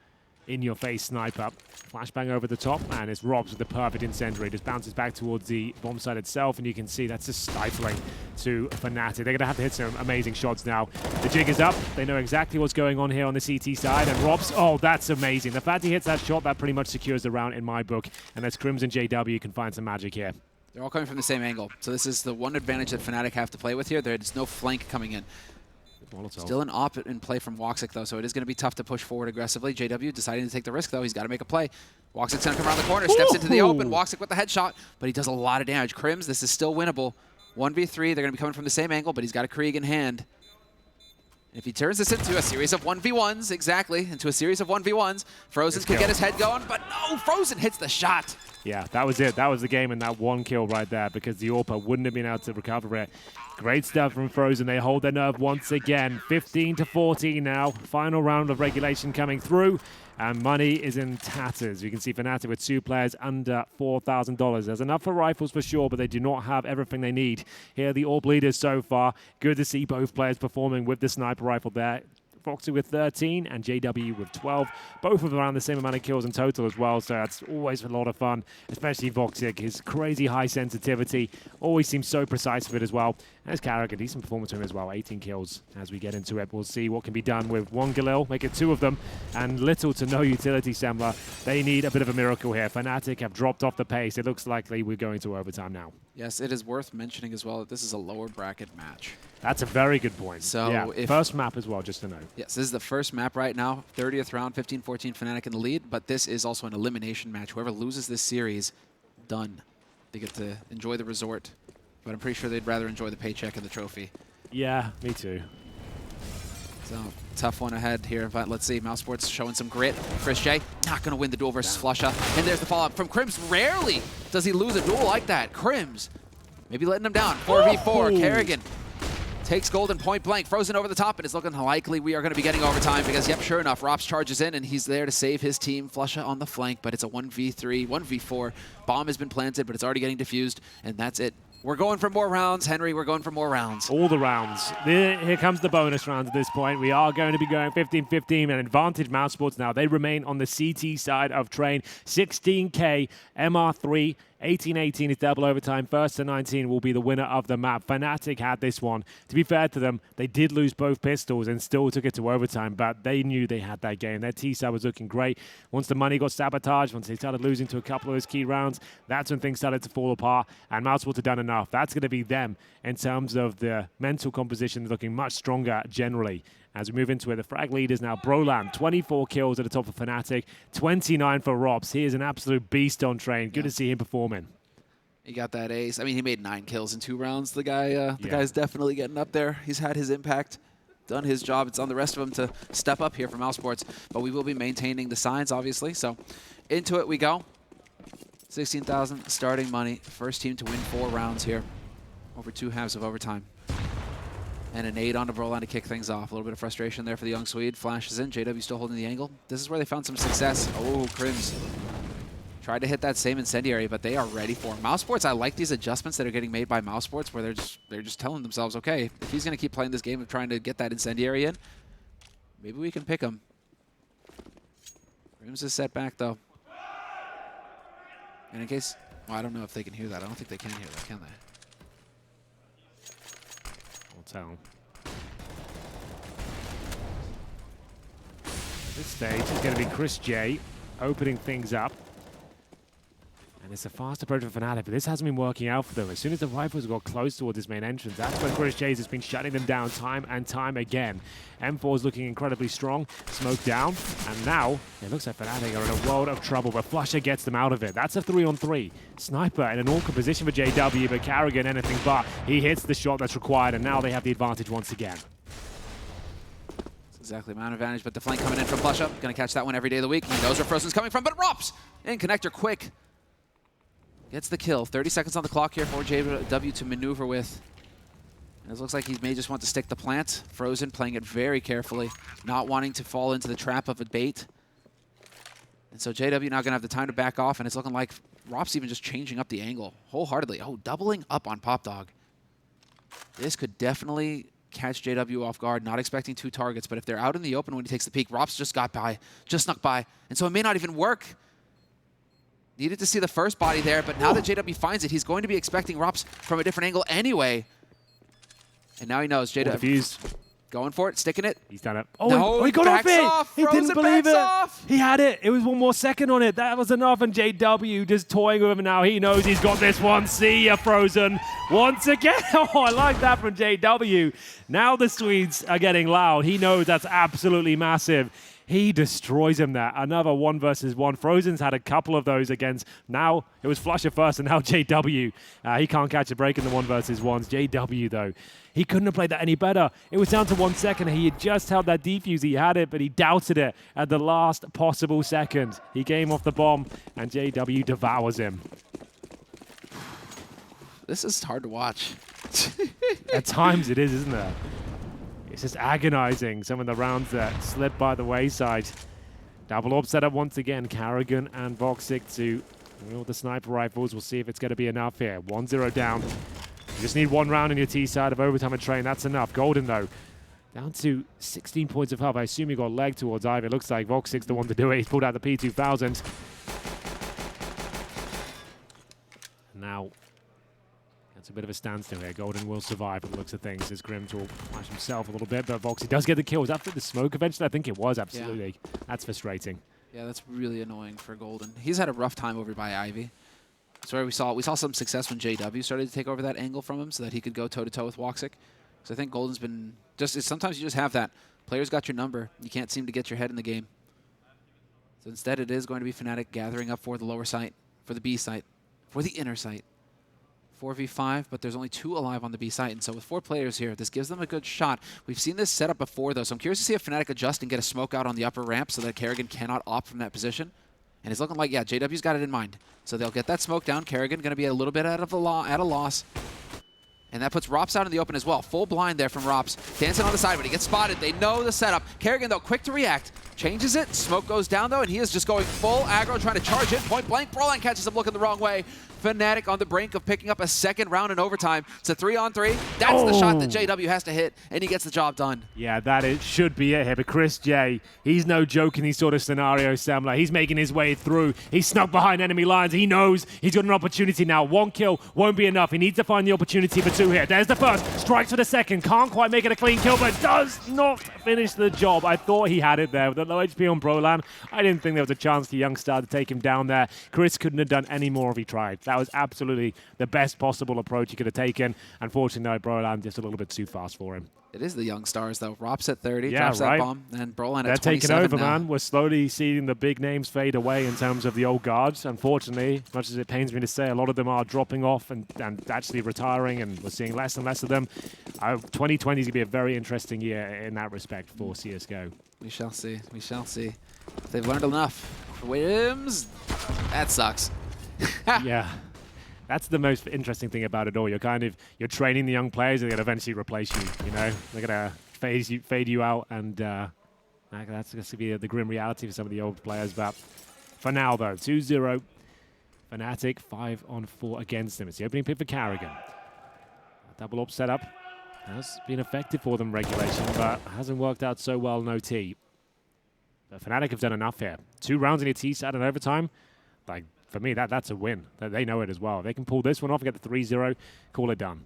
S4: in-your-face sniper. Flashbang over the top, and it's Robs with the perfect incendiary. Just bounces back towards the bomb site itself, and you can see that's just stifling to Fnatic. They're going to have to hit some amazing shots now. The jig is up. They know exactly what's going on here on the CT side, and Robs, oh, that's amazing. The fact he hits that shot, that pretty much secures the round in my book, and as Crims and JW can find some magic here.
S3: They're all coming from the same angle, so this is the one advantage that Fnatic have to play with here. There's no flank coming in. Still an op in play from Woxic, though, so it is going to be tough to push forward aggressively. JW deciding to take the risk, though. He's got to make a play. Woxic's going to come around the corner, steps into the open. Woxic with the headshot, but he does a lot of damage. Crims, this is still winnable. 1v3, they're going to be coming from the same angle, but he's got a Krieg in hand. If he turns this into a series of 1v1s, exactly, into a series of 1v1s, Frozen can get his head going, but no, Frozen hits the shot.
S4: Yeah, that was it. That was the game and that one kill right there, because the AWP wouldn't have been able to recover it. Great stuff from Frozen. They hold their nerve once again. 15-14 now. Final round of regulation coming through, and money is in tatters. You can see Fnatic with 2 players under $4,000. There's enough for rifles for sure, but they do not have everything they need. Here are the AWP leaders so far. Good to see both players performing with the sniper rifle there. Foxy with 13 and JW with 12. Both of them around the same amount of kills in total as well, so that's always a lot of fun, especially Voxic. His crazy high sensitivity always seems so precise with it as well. There's Carrick, a decent performance from him as well, 18 kills as we get into it. We'll see what can be done with one Galil, make it 2 of them, and little to no utility Semler. They need a bit of a miracle here. Fnatic have dropped off the pace. It looks likely we're going to overtime now.
S3: Yes, it is worth mentioning as well that this is a lower bracket match.
S4: That's a very good point.
S3: So
S4: yeah, first map as well, just to note.
S3: Yes, this is the first map right now. 30th round, 15-14 Fnatic in the lead, but this is also an elimination match. Whoever loses this series, done. They get to enjoy the resort, but I'm pretty sure they'd rather enjoy the paycheck and the trophy.
S4: Yeah, me too.
S3: So, tough one ahead here, but let's see. mousesports showing some grit. Chris J, not going to win the duel versus Flusha. And there's the follow-up from Crims. Rarely does he lose a duel like that. Crims, maybe letting him down. 4v4, Kerrigan takes golden point blank. Frozen over the top, and it's looking likely we are going to be getting overtime because, yep, sure enough, Rops charges in, and he's there to save his team. Flusha on the flank, but it's a 1v3, 1v4. Bomb has been planted, but it's already getting defused, and that's it. We're going for more rounds, Henry. We're going for more rounds.
S4: All the rounds. Here comes the bonus rounds at this point. We are going to be going 15-15, an advantage mousesports now. They remain on the CT side of Train. 16K, MR3, 18-18 is double overtime. First to 19 will be the winner of the map. fnatic had this one. To be fair to them, they did lose both pistols and still took it to overtime, but they knew they had that game. Their T-side was looking great. Once the money got sabotaged, once they started losing to a couple of those key rounds, that's when things started to fall apart, and mousesports had done enough. That's going to be them in terms of the mental composition looking much stronger generally. As we move into it, the frag lead is now Broland, 24 kills at the top of fnatic, 29 for Robs. He is an absolute beast on Train. Good to see him performing.
S3: He got that ace. I mean, he made 9 kills in 2 rounds. The guy's definitely getting up there. He's had his impact, done his job. It's on the rest of them to step up here for mousesports. But we will be maintaining the signs, obviously. So into it we go. 16,000 starting money. First team to win 4 rounds here. Over 2 halves of overtime. And an 8 onto Broland to kick things off. A little bit of frustration there for the young Swede. Flashes in. JW still holding the angle. This is where they found some success. Oh, Crims. Tried to hit that same incendiary, but they are ready for it. mousesports, I like these adjustments that are getting made by mousesports where they're just telling themselves, okay, if he's going to keep playing this game of trying to get that incendiary in, maybe we can pick him. Crims is set back, though. And in case, well, I don't know if they can hear that. I don't think they can hear that, can they?
S4: Tell. At this stage is going to be Chris J opening things up. And it's a fast approach for fnatic, but this hasn't been working out for them. As soon as the rifles got close towards this main entrance, that's when Chris J's has been shutting them down time and time again. M4 is looking incredibly strong. Smoke down, and now it looks like fnatic are in a world of trouble, but flusha gets them out of it. That's a 3-on-3. Sniper in an awkward position for JW, but Carrigan anything but. He hits the shot that's required, and now they have the advantage once again.
S3: That's exactly my advantage, but the flank coming in from flusha. Gonna catch that one every day of the week. He knows where Frozen's coming from, but Rops in connector quick. Gets the kill. 30 seconds on the clock here for JW to maneuver with. And it looks like he may just want to stick the plant. Frozen playing it very carefully, not wanting to fall into the trap of a bait. And so JW now going to have the time to back off, and it's looking like Rop's even just changing up the angle wholeheartedly. Oh, doubling up on Pop Dog. This could definitely catch JW off guard, not expecting 2 targets, but if they're out in the open when he takes the peek, Rop's just got by, just snuck by, and so it may not even work. Needed to see the first body there, but now that JW finds it, he's going to be expecting Rops from a different angle anyway. And now he knows. JW going for it, sticking it.
S4: He's done it.
S3: Oh,
S4: he got off it! He didn't believe it!
S3: Off.
S4: He had it! It was 1 more second on it. That was enough, and JW just toying with him now. He knows he's got this one. See ya, Frozen. Once again. Oh, I like that from JW. Now the Swedes are getting loud. He knows that's absolutely massive. He destroys him there. Another 1 versus 1. Frozen's had a couple of those against. Now it was flusha first, and now JW. He can't catch a break in the 1 versus 1s. JW, though, he couldn't have played that any better. It was down to 1 second. He had just held that defuse. He had it, but he doubted it at the last possible second. He came off the bomb, and JW devours him.
S3: This is hard to watch.
S4: At times it is, isn't it? It's just agonizing, some of the rounds that slip by the wayside. Double orb setup once again. Carrigan and Voxic to with the sniper rifles. We'll see if it's going to be enough here. 1-0 down. You just need 1 round in your T side of overtime and Train. That's enough. Golden, though, down to 16 points of health. I assume he got leg towards Ivy. It looks like Voxic's the one to do it. He's pulled out the P2000. Now, it's a bit of a standstill here. Golden will survive from the looks of things as Grims will flash himself a little bit, but Voxy does get the kill. Was that for the smoke eventually? I think it was, absolutely. Yeah. That's frustrating.
S3: Yeah, that's really annoying for Golden. He's had a rough time over by Ivy. That's where we saw some success when JW started to take over that angle from him so that he could go toe-to-toe with Voxic. So I think Golden's been sometimes you just have that. Players got your number. You can't seem to get your head in the game. So instead it is going to be fnatic gathering up for the lower site, for the B site, for the inner site. 4v5, but there's only 2 alive on the B site, and so with 4 players here, this gives them a good shot. We've seen this setup before, though, so I'm curious to see if fnatic adjust and get a smoke out on the upper ramp so that Carrigan cannot opt from that position. And it's looking like, yeah, JW's got it in mind. So they'll get that smoke down. Carrigan going to be a little bit at a loss. And that puts Rops out in the open as well. Full blind there from Rops. Dancing on the side, but he gets spotted. They know the setup. Carrigan, though, quick to react. changes it. Smoke goes down, though, and he is just going full aggro, trying to charge in. Point blank, Brolan catches him looking the wrong way. fnatic on the brink of picking up a second round in overtime. It's a 3-on-3. That's the shot that JW has to hit, and he gets the job done.
S2: Yeah, that should be it here. But Chris J, he's no joke in these sort of scenarios, Sam. Like, he's making his way through. He's snuck behind enemy lines. He knows he's got an opportunity now. One kill won't be enough. He needs to find the opportunity for two here. There's the first. Strikes for the second. Can't quite make it a clean kill, but does not finish the job. I thought he had it there with the low HP on Brolan. I didn't think there was a chance for Youngstar to take him down there. Chris couldn't have done any more if he tried. That was absolutely the best possible approach he could have taken. Unfortunately, Brolan just a little bit too fast for him.
S3: It is the young stars, though. Rop's at 30,
S2: Yeah,
S3: drops that
S2: right.
S3: bomb, and Brolan
S2: They're
S3: at 27
S2: taking over,
S3: now.
S2: man. We're slowly seeing the big names fade away in terms of the old guards. Unfortunately, much as it pains me to say, a lot of them are dropping off and actually retiring, and we're seeing less and less of them. 2020 is going to be a very interesting year in that respect for CSGO.
S3: We shall see. We shall see. If they've learned enough. Wims, that sucks.
S2: Yeah. That's the most interesting thing about it all. You're training the young players, and they're going to eventually replace you. You know, they're going to fade you out, and that's going to be the grim reality for some of the old players. But for now, though, 2-0, fnatic 5-on-4 against them. It's the opening pick for Carrigan. Double up setup has been effective for them regulation, but hasn't worked out so well in OT. But fnatic have done enough here. 2 rounds in the T side in overtime. Like, for me, that's a win. They know it as well. They can pull this one off and get the 3-0, call it done.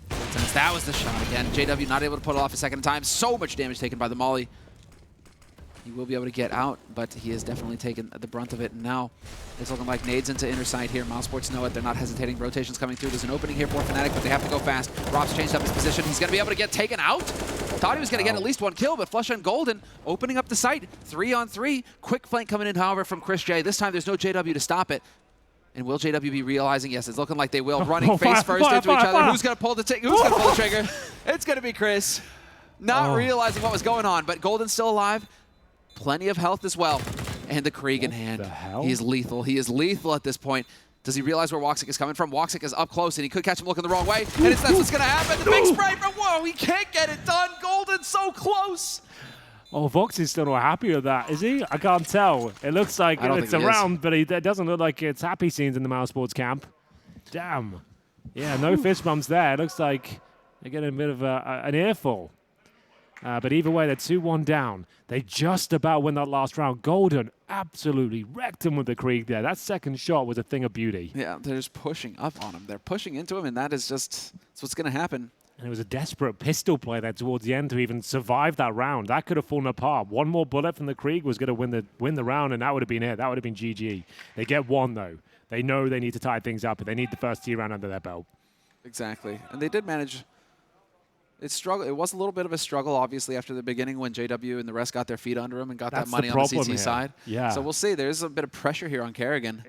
S3: Since that was the shot again. JW not able to put it off a second time. So much damage taken by the molly. He will be able to get out, but he has definitely taken the brunt of it. And now it's looking like nades into inner sight here. mousesports know it. They're not hesitating. Rotations coming through. There's an opening here for fnatic, but they have to go fast. Rob's changed up his position. He's going to be able to get taken out. Thought he was going to get at least one kill, but Flush and Golden opening up the site. 3-on-3. Quick flank coming in, however, from Chris J. This time there's no JW to stop it. And will JW be realizing? Yes, it's looking like they will. Running face first into each other. Who's going to pull the trigger? It's going to be Chris. Not realizing what was going on, but Golden's still alive. Plenty of health as well. And the Krieg in hand.
S2: What the hell?
S3: He is lethal. He is lethal at this point. Does he realize where Woxic is coming from? Woxic is up close, and he could catch him looking the wrong way. And that's what's going to happen. The big spray from, whoa, he can't get it done. Golden so close.
S2: Oh, Vox is still not happy with that, is he? I can't tell. It looks like it's around, but it doesn't look like it's happy scenes in the mousesports camp. Damn. Yeah, no fist bumps there. It looks like they're getting a bit of an earful. But either way, they're 2-1 down. They just about win that last round. Golden absolutely wrecked him with the Krieg there. That second shot was a thing of beauty.
S3: Yeah, they're just pushing up on him. They're pushing into him, and that's what's going to happen.
S2: And it was a desperate pistol play there towards the end to even survive that round. That could have fallen apart. One more bullet from the Krieg was going to win the round, and that would have been it. That would have been GG. They get one, though. They know they need to tie things up, but they need the first T round under their belt.
S3: Exactly. And they did manage. It was a little bit of a struggle, obviously, after the beginning when JW and the rest got their feet under him and got that money on the CT side.
S2: Yeah.
S3: So we'll see. There's a bit of pressure here on Carrigan.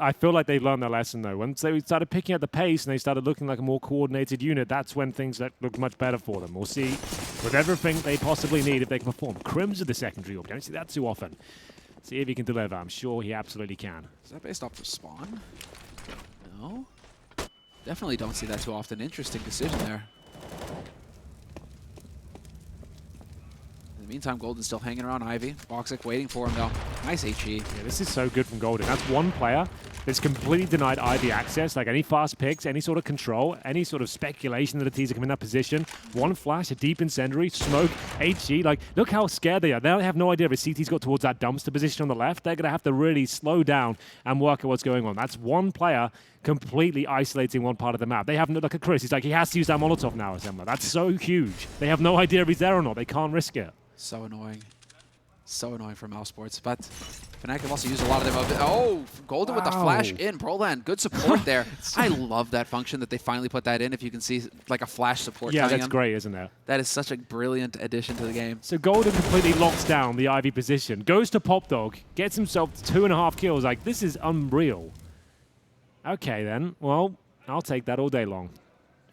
S2: I feel like they've learned their lesson, though. Once they started picking up the pace and they started looking like a more coordinated unit, that's when things look much better for them. We'll see with everything they possibly need if they can perform. Crims are the secondary orb. Don't see that too often. See if he can deliver. I'm sure he absolutely can.
S3: Is that based off of spawn? No. Definitely don't see that too often. Interesting decision there. In the meantime, Golden's still hanging around Ivy. Woxic waiting for him, though. Nice HE.
S2: Yeah, this is so good from Golden. That's one player that's completely denied Ivy access, like any fast picks, any sort of control, any sort of speculation that the T's are coming in that position. One flash, a deep incendiary, smoke, HE. Like, look how scared they are. They have no idea if CT's got towards that dumpster position on the left. They're going to have to really slow down and work at what's going on. That's one player completely isolating one part of the map. They have no, look at Chris. He's like, he has to use that Molotov now, Assembler. That's so huge. They have no idea if he's there or not. They can't risk it.
S3: So annoying. So annoying for mousesports. But fnatic have also used a lot of them. Oh, Golden with the flash in. Brolan, good support there. I love that function that they finally put that in. If you can see like a flash support.
S2: Yeah, that's
S3: him.
S2: great, isn't it?
S3: That is such a brilliant addition to the game.
S2: So Golden completely locks down the Ivy position, goes to Pop Dog, gets himself 2.5 kills. Like, this is unreal. Okay, then. Well, I'll take that all day long.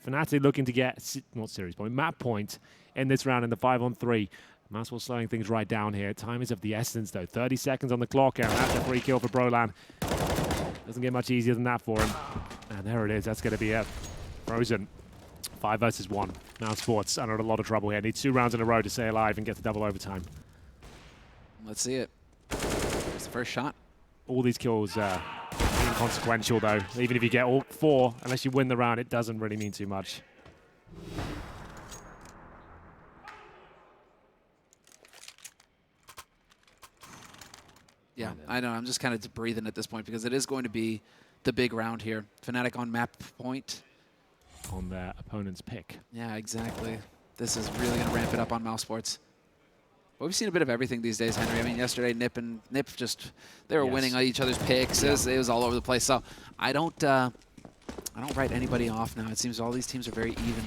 S2: fnatic looking to get, not series point, map point in this round in the 5-on-3. mousesports slowing things right down here. Time is of the essence, though. 30 seconds on the clock, and that's a free kill for Brolan. Doesn't get much easier than that for him. And there it is. That's going to be it. Frozen. 5 versus 1. mousesports are in a lot of trouble here. Needs 2 rounds in a row to stay alive and get to double overtime.
S3: Let's see it. Here's the first shot.
S2: All these kills are inconsequential, though. Even if you get all 4, unless you win the round, it doesn't really mean too much.
S3: Yeah, I know. I'm just kind of breathing at this point because it is going to be the big round here. fnatic on map point.
S2: On their opponent's pick.
S3: Yeah, exactly. This is really going to ramp it up on mousesports. But we've seen a bit of everything these days, Henry. I mean, yesterday Nip just, they were winning on each other's picks. Yeah. It was all over the place. So I don't write anybody off now. It seems all these teams are very even.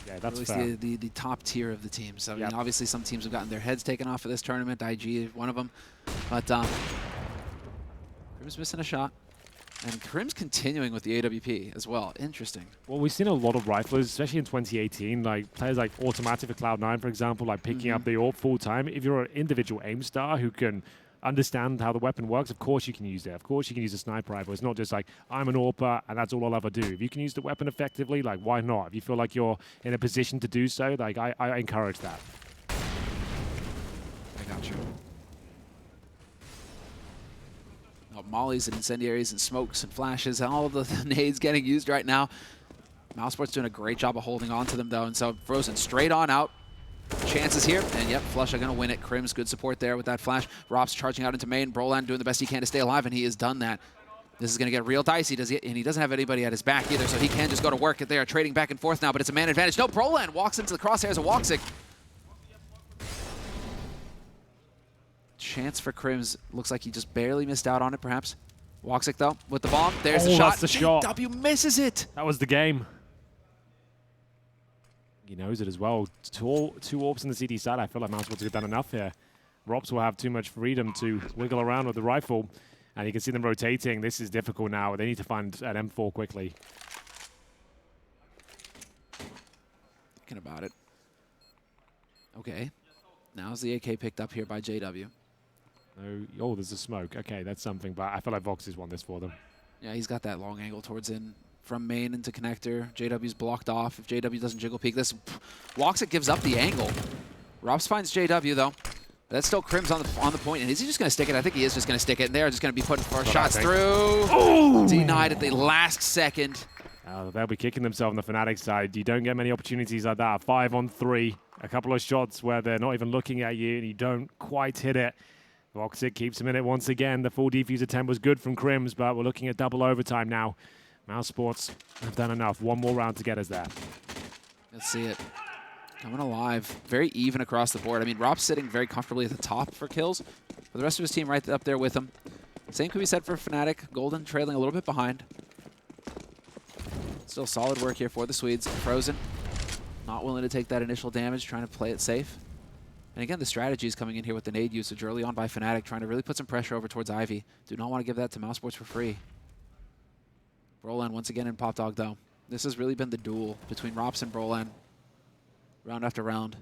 S2: Yeah, that's
S3: fair. The top tier of the teams. So, I mean, obviously some teams have gotten their heads taken off of this tournament. IG is one of them. But Crim's missing a shot. And Crim's continuing with the AWP as well. Interesting.
S2: Well, we've seen a lot of riflers, especially in 2018, like players like Automatic for Cloud9, for example, like picking up the AWP full time. If you're an individual aim star who can understand how the weapon works, of course you can use it. Of course you can use a sniper rifle. It's not just like, I'm an AWPer and that's all I'll ever do. If you can use the weapon effectively, like, why not? If you feel like you're in a position to do so, like, I encourage that.
S3: I got you. Oh, mollies and incendiaries and smokes and flashes, all of the nades getting used right now. mousesports doing a great job of holding on to them, though, and so Frozen straight on out. Chances here, and yep, flusha going to win it. Crim's good support there with that flash. ropz charging out into main. Brolan doing the best he can to stay alive, and he has done that. This is going to get real dicey, and he doesn't have anybody at his back either, so he can just go to work. They are trading back and forth now, but it's a man advantage. No, Brolan walks into the crosshairs of Woxic. Chance for Crim's. Looks like he just barely missed out on it, perhaps. Woxic, though, with the bomb. There's the shot.
S2: That's the shot.
S3: JW misses it.
S2: That was the game. He knows it as well. Two AWPs in the CD side. I feel like mousesports have done enough here. ropz will have too much freedom to wiggle around with the rifle, and you can see them rotating. This is difficult now. They need to find an M4 quickly.
S3: Thinking about it. Okay. Now's the AK picked up here by JW.
S2: Oh, there's a smoke. Okay, that's something, but I feel like Vox has won this for them.
S3: Yeah, he's got that long angle towards in. From main into connector. JW's blocked off. If JW doesn't jiggle peek, this Woxic gives up the angle. ropz finds JW, though. That's still Crim's on the point. And is he just going to stick it? I think he is just going to stick it. And they're just going to be putting shots through. Oh! Denied at the last second.
S2: They'll be kicking themselves on the fnatic side. You don't get many opportunities like that. 5 on 3. A couple of shots where they're not even looking at you and you don't quite hit it. Woxic keeps him in it once again. The full defuse attempt was good from Crim's, but we're looking at double overtime now. mousesports have done enough. One more round to get us there.
S3: Let's see it. Coming alive. Very even across the board. I mean, ropz sitting very comfortably at the top for kills. For the rest of his team right up there with him. Same could be said for fnatic. Golden trailing a little bit behind. Still solid work here for the Swedes. Frozen. Not willing to take that initial damage, trying to play it safe. And again, the strategy is coming in here with the nade usage early on by fnatic, trying to really put some pressure over towards Ivy. Do not want to give that to mousesports for free. Brolan once again in Pop Dog, though. This has really been the duel between ropz and Brolan, round after round.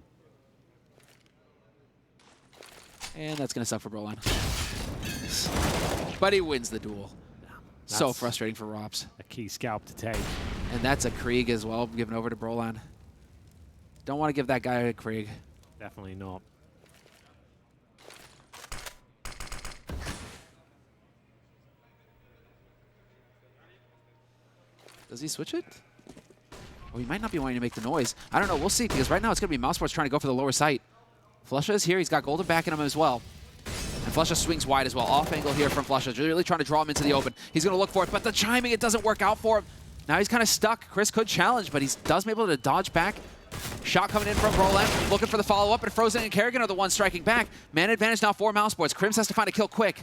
S3: And that's going to suck for Brolan. But he wins the duel. So frustrating for ropz.
S2: A key scalp to take.
S3: And that's a Krieg as well, given over to Brolan. Don't want to give that guy a Krieg.
S2: Definitely not.
S3: Does he switch it? Oh, he might not be wanting to make the noise. I don't know. We'll see, because right now it's going to be mousesports trying to go for the lower site. flusha is here. He's got Golden backing him as well. And flusha swings wide as well. Off angle here from flusha. Really trying to draw him into the open. He's going to look for it, but the chiming, it doesn't work out for him. Now he's kind of stuck. Chris could challenge, but he does be able to dodge back. Shot coming in from Brolan, looking for the follow-up, and Frozen and Kerrigan are the ones striking back. Man advantage now for mousesports. Crims has to find a kill quick.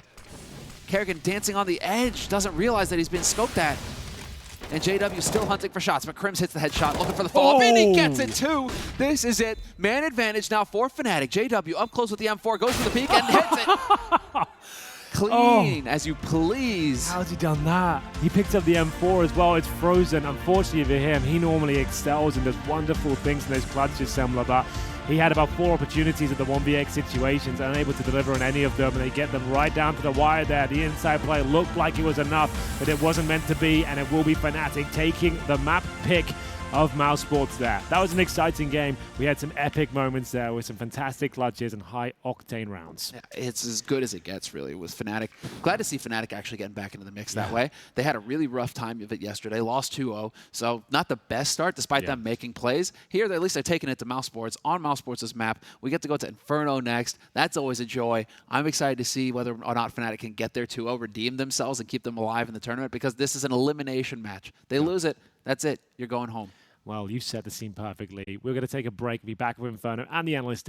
S3: Kerrigan dancing on the edge, doesn't realize that he's been scoped at. And JW still hunting for shots, but Crims hits the headshot, looking for the follow-up, and he gets it too! This is it. Man advantage now for fnatic. JW up close with the M4, goes for the peek, and hits it! Clean, as you please.
S2: How's he done that? He picked up the M4 as well. It's Frozen. Unfortunately for him, he normally excels and does wonderful things in those clutches, similar, but he had about 4 opportunities at the 1vx situations, unable to deliver on any of them, and they get them right down to the wire there. The inside play looked like it was enough, but it wasn't meant to be, and it will be fnatic taking the map pick of mousesports there. That was an exciting game. We had some epic moments there with some fantastic clutches and high-octane rounds.
S3: Yeah, it's as good as it gets, really, with Fnatic. Glad to see Fnatic actually getting back into the mix that way. They had a really rough time of it yesterday, lost 2-0, so not the best start, despite them making plays. Here, at least they're taking it to mousesports. On mousesports' map, we get to go to Inferno next. That's always a joy. I'm excited to see whether or not Fnatic can get their 2-0, redeem themselves, and keep them alive in the tournament, because this is an elimination match. They lose it, that's it. You're going home.
S2: Well, you set the scene perfectly. We're going to take a break, be back with Inferno and the analyst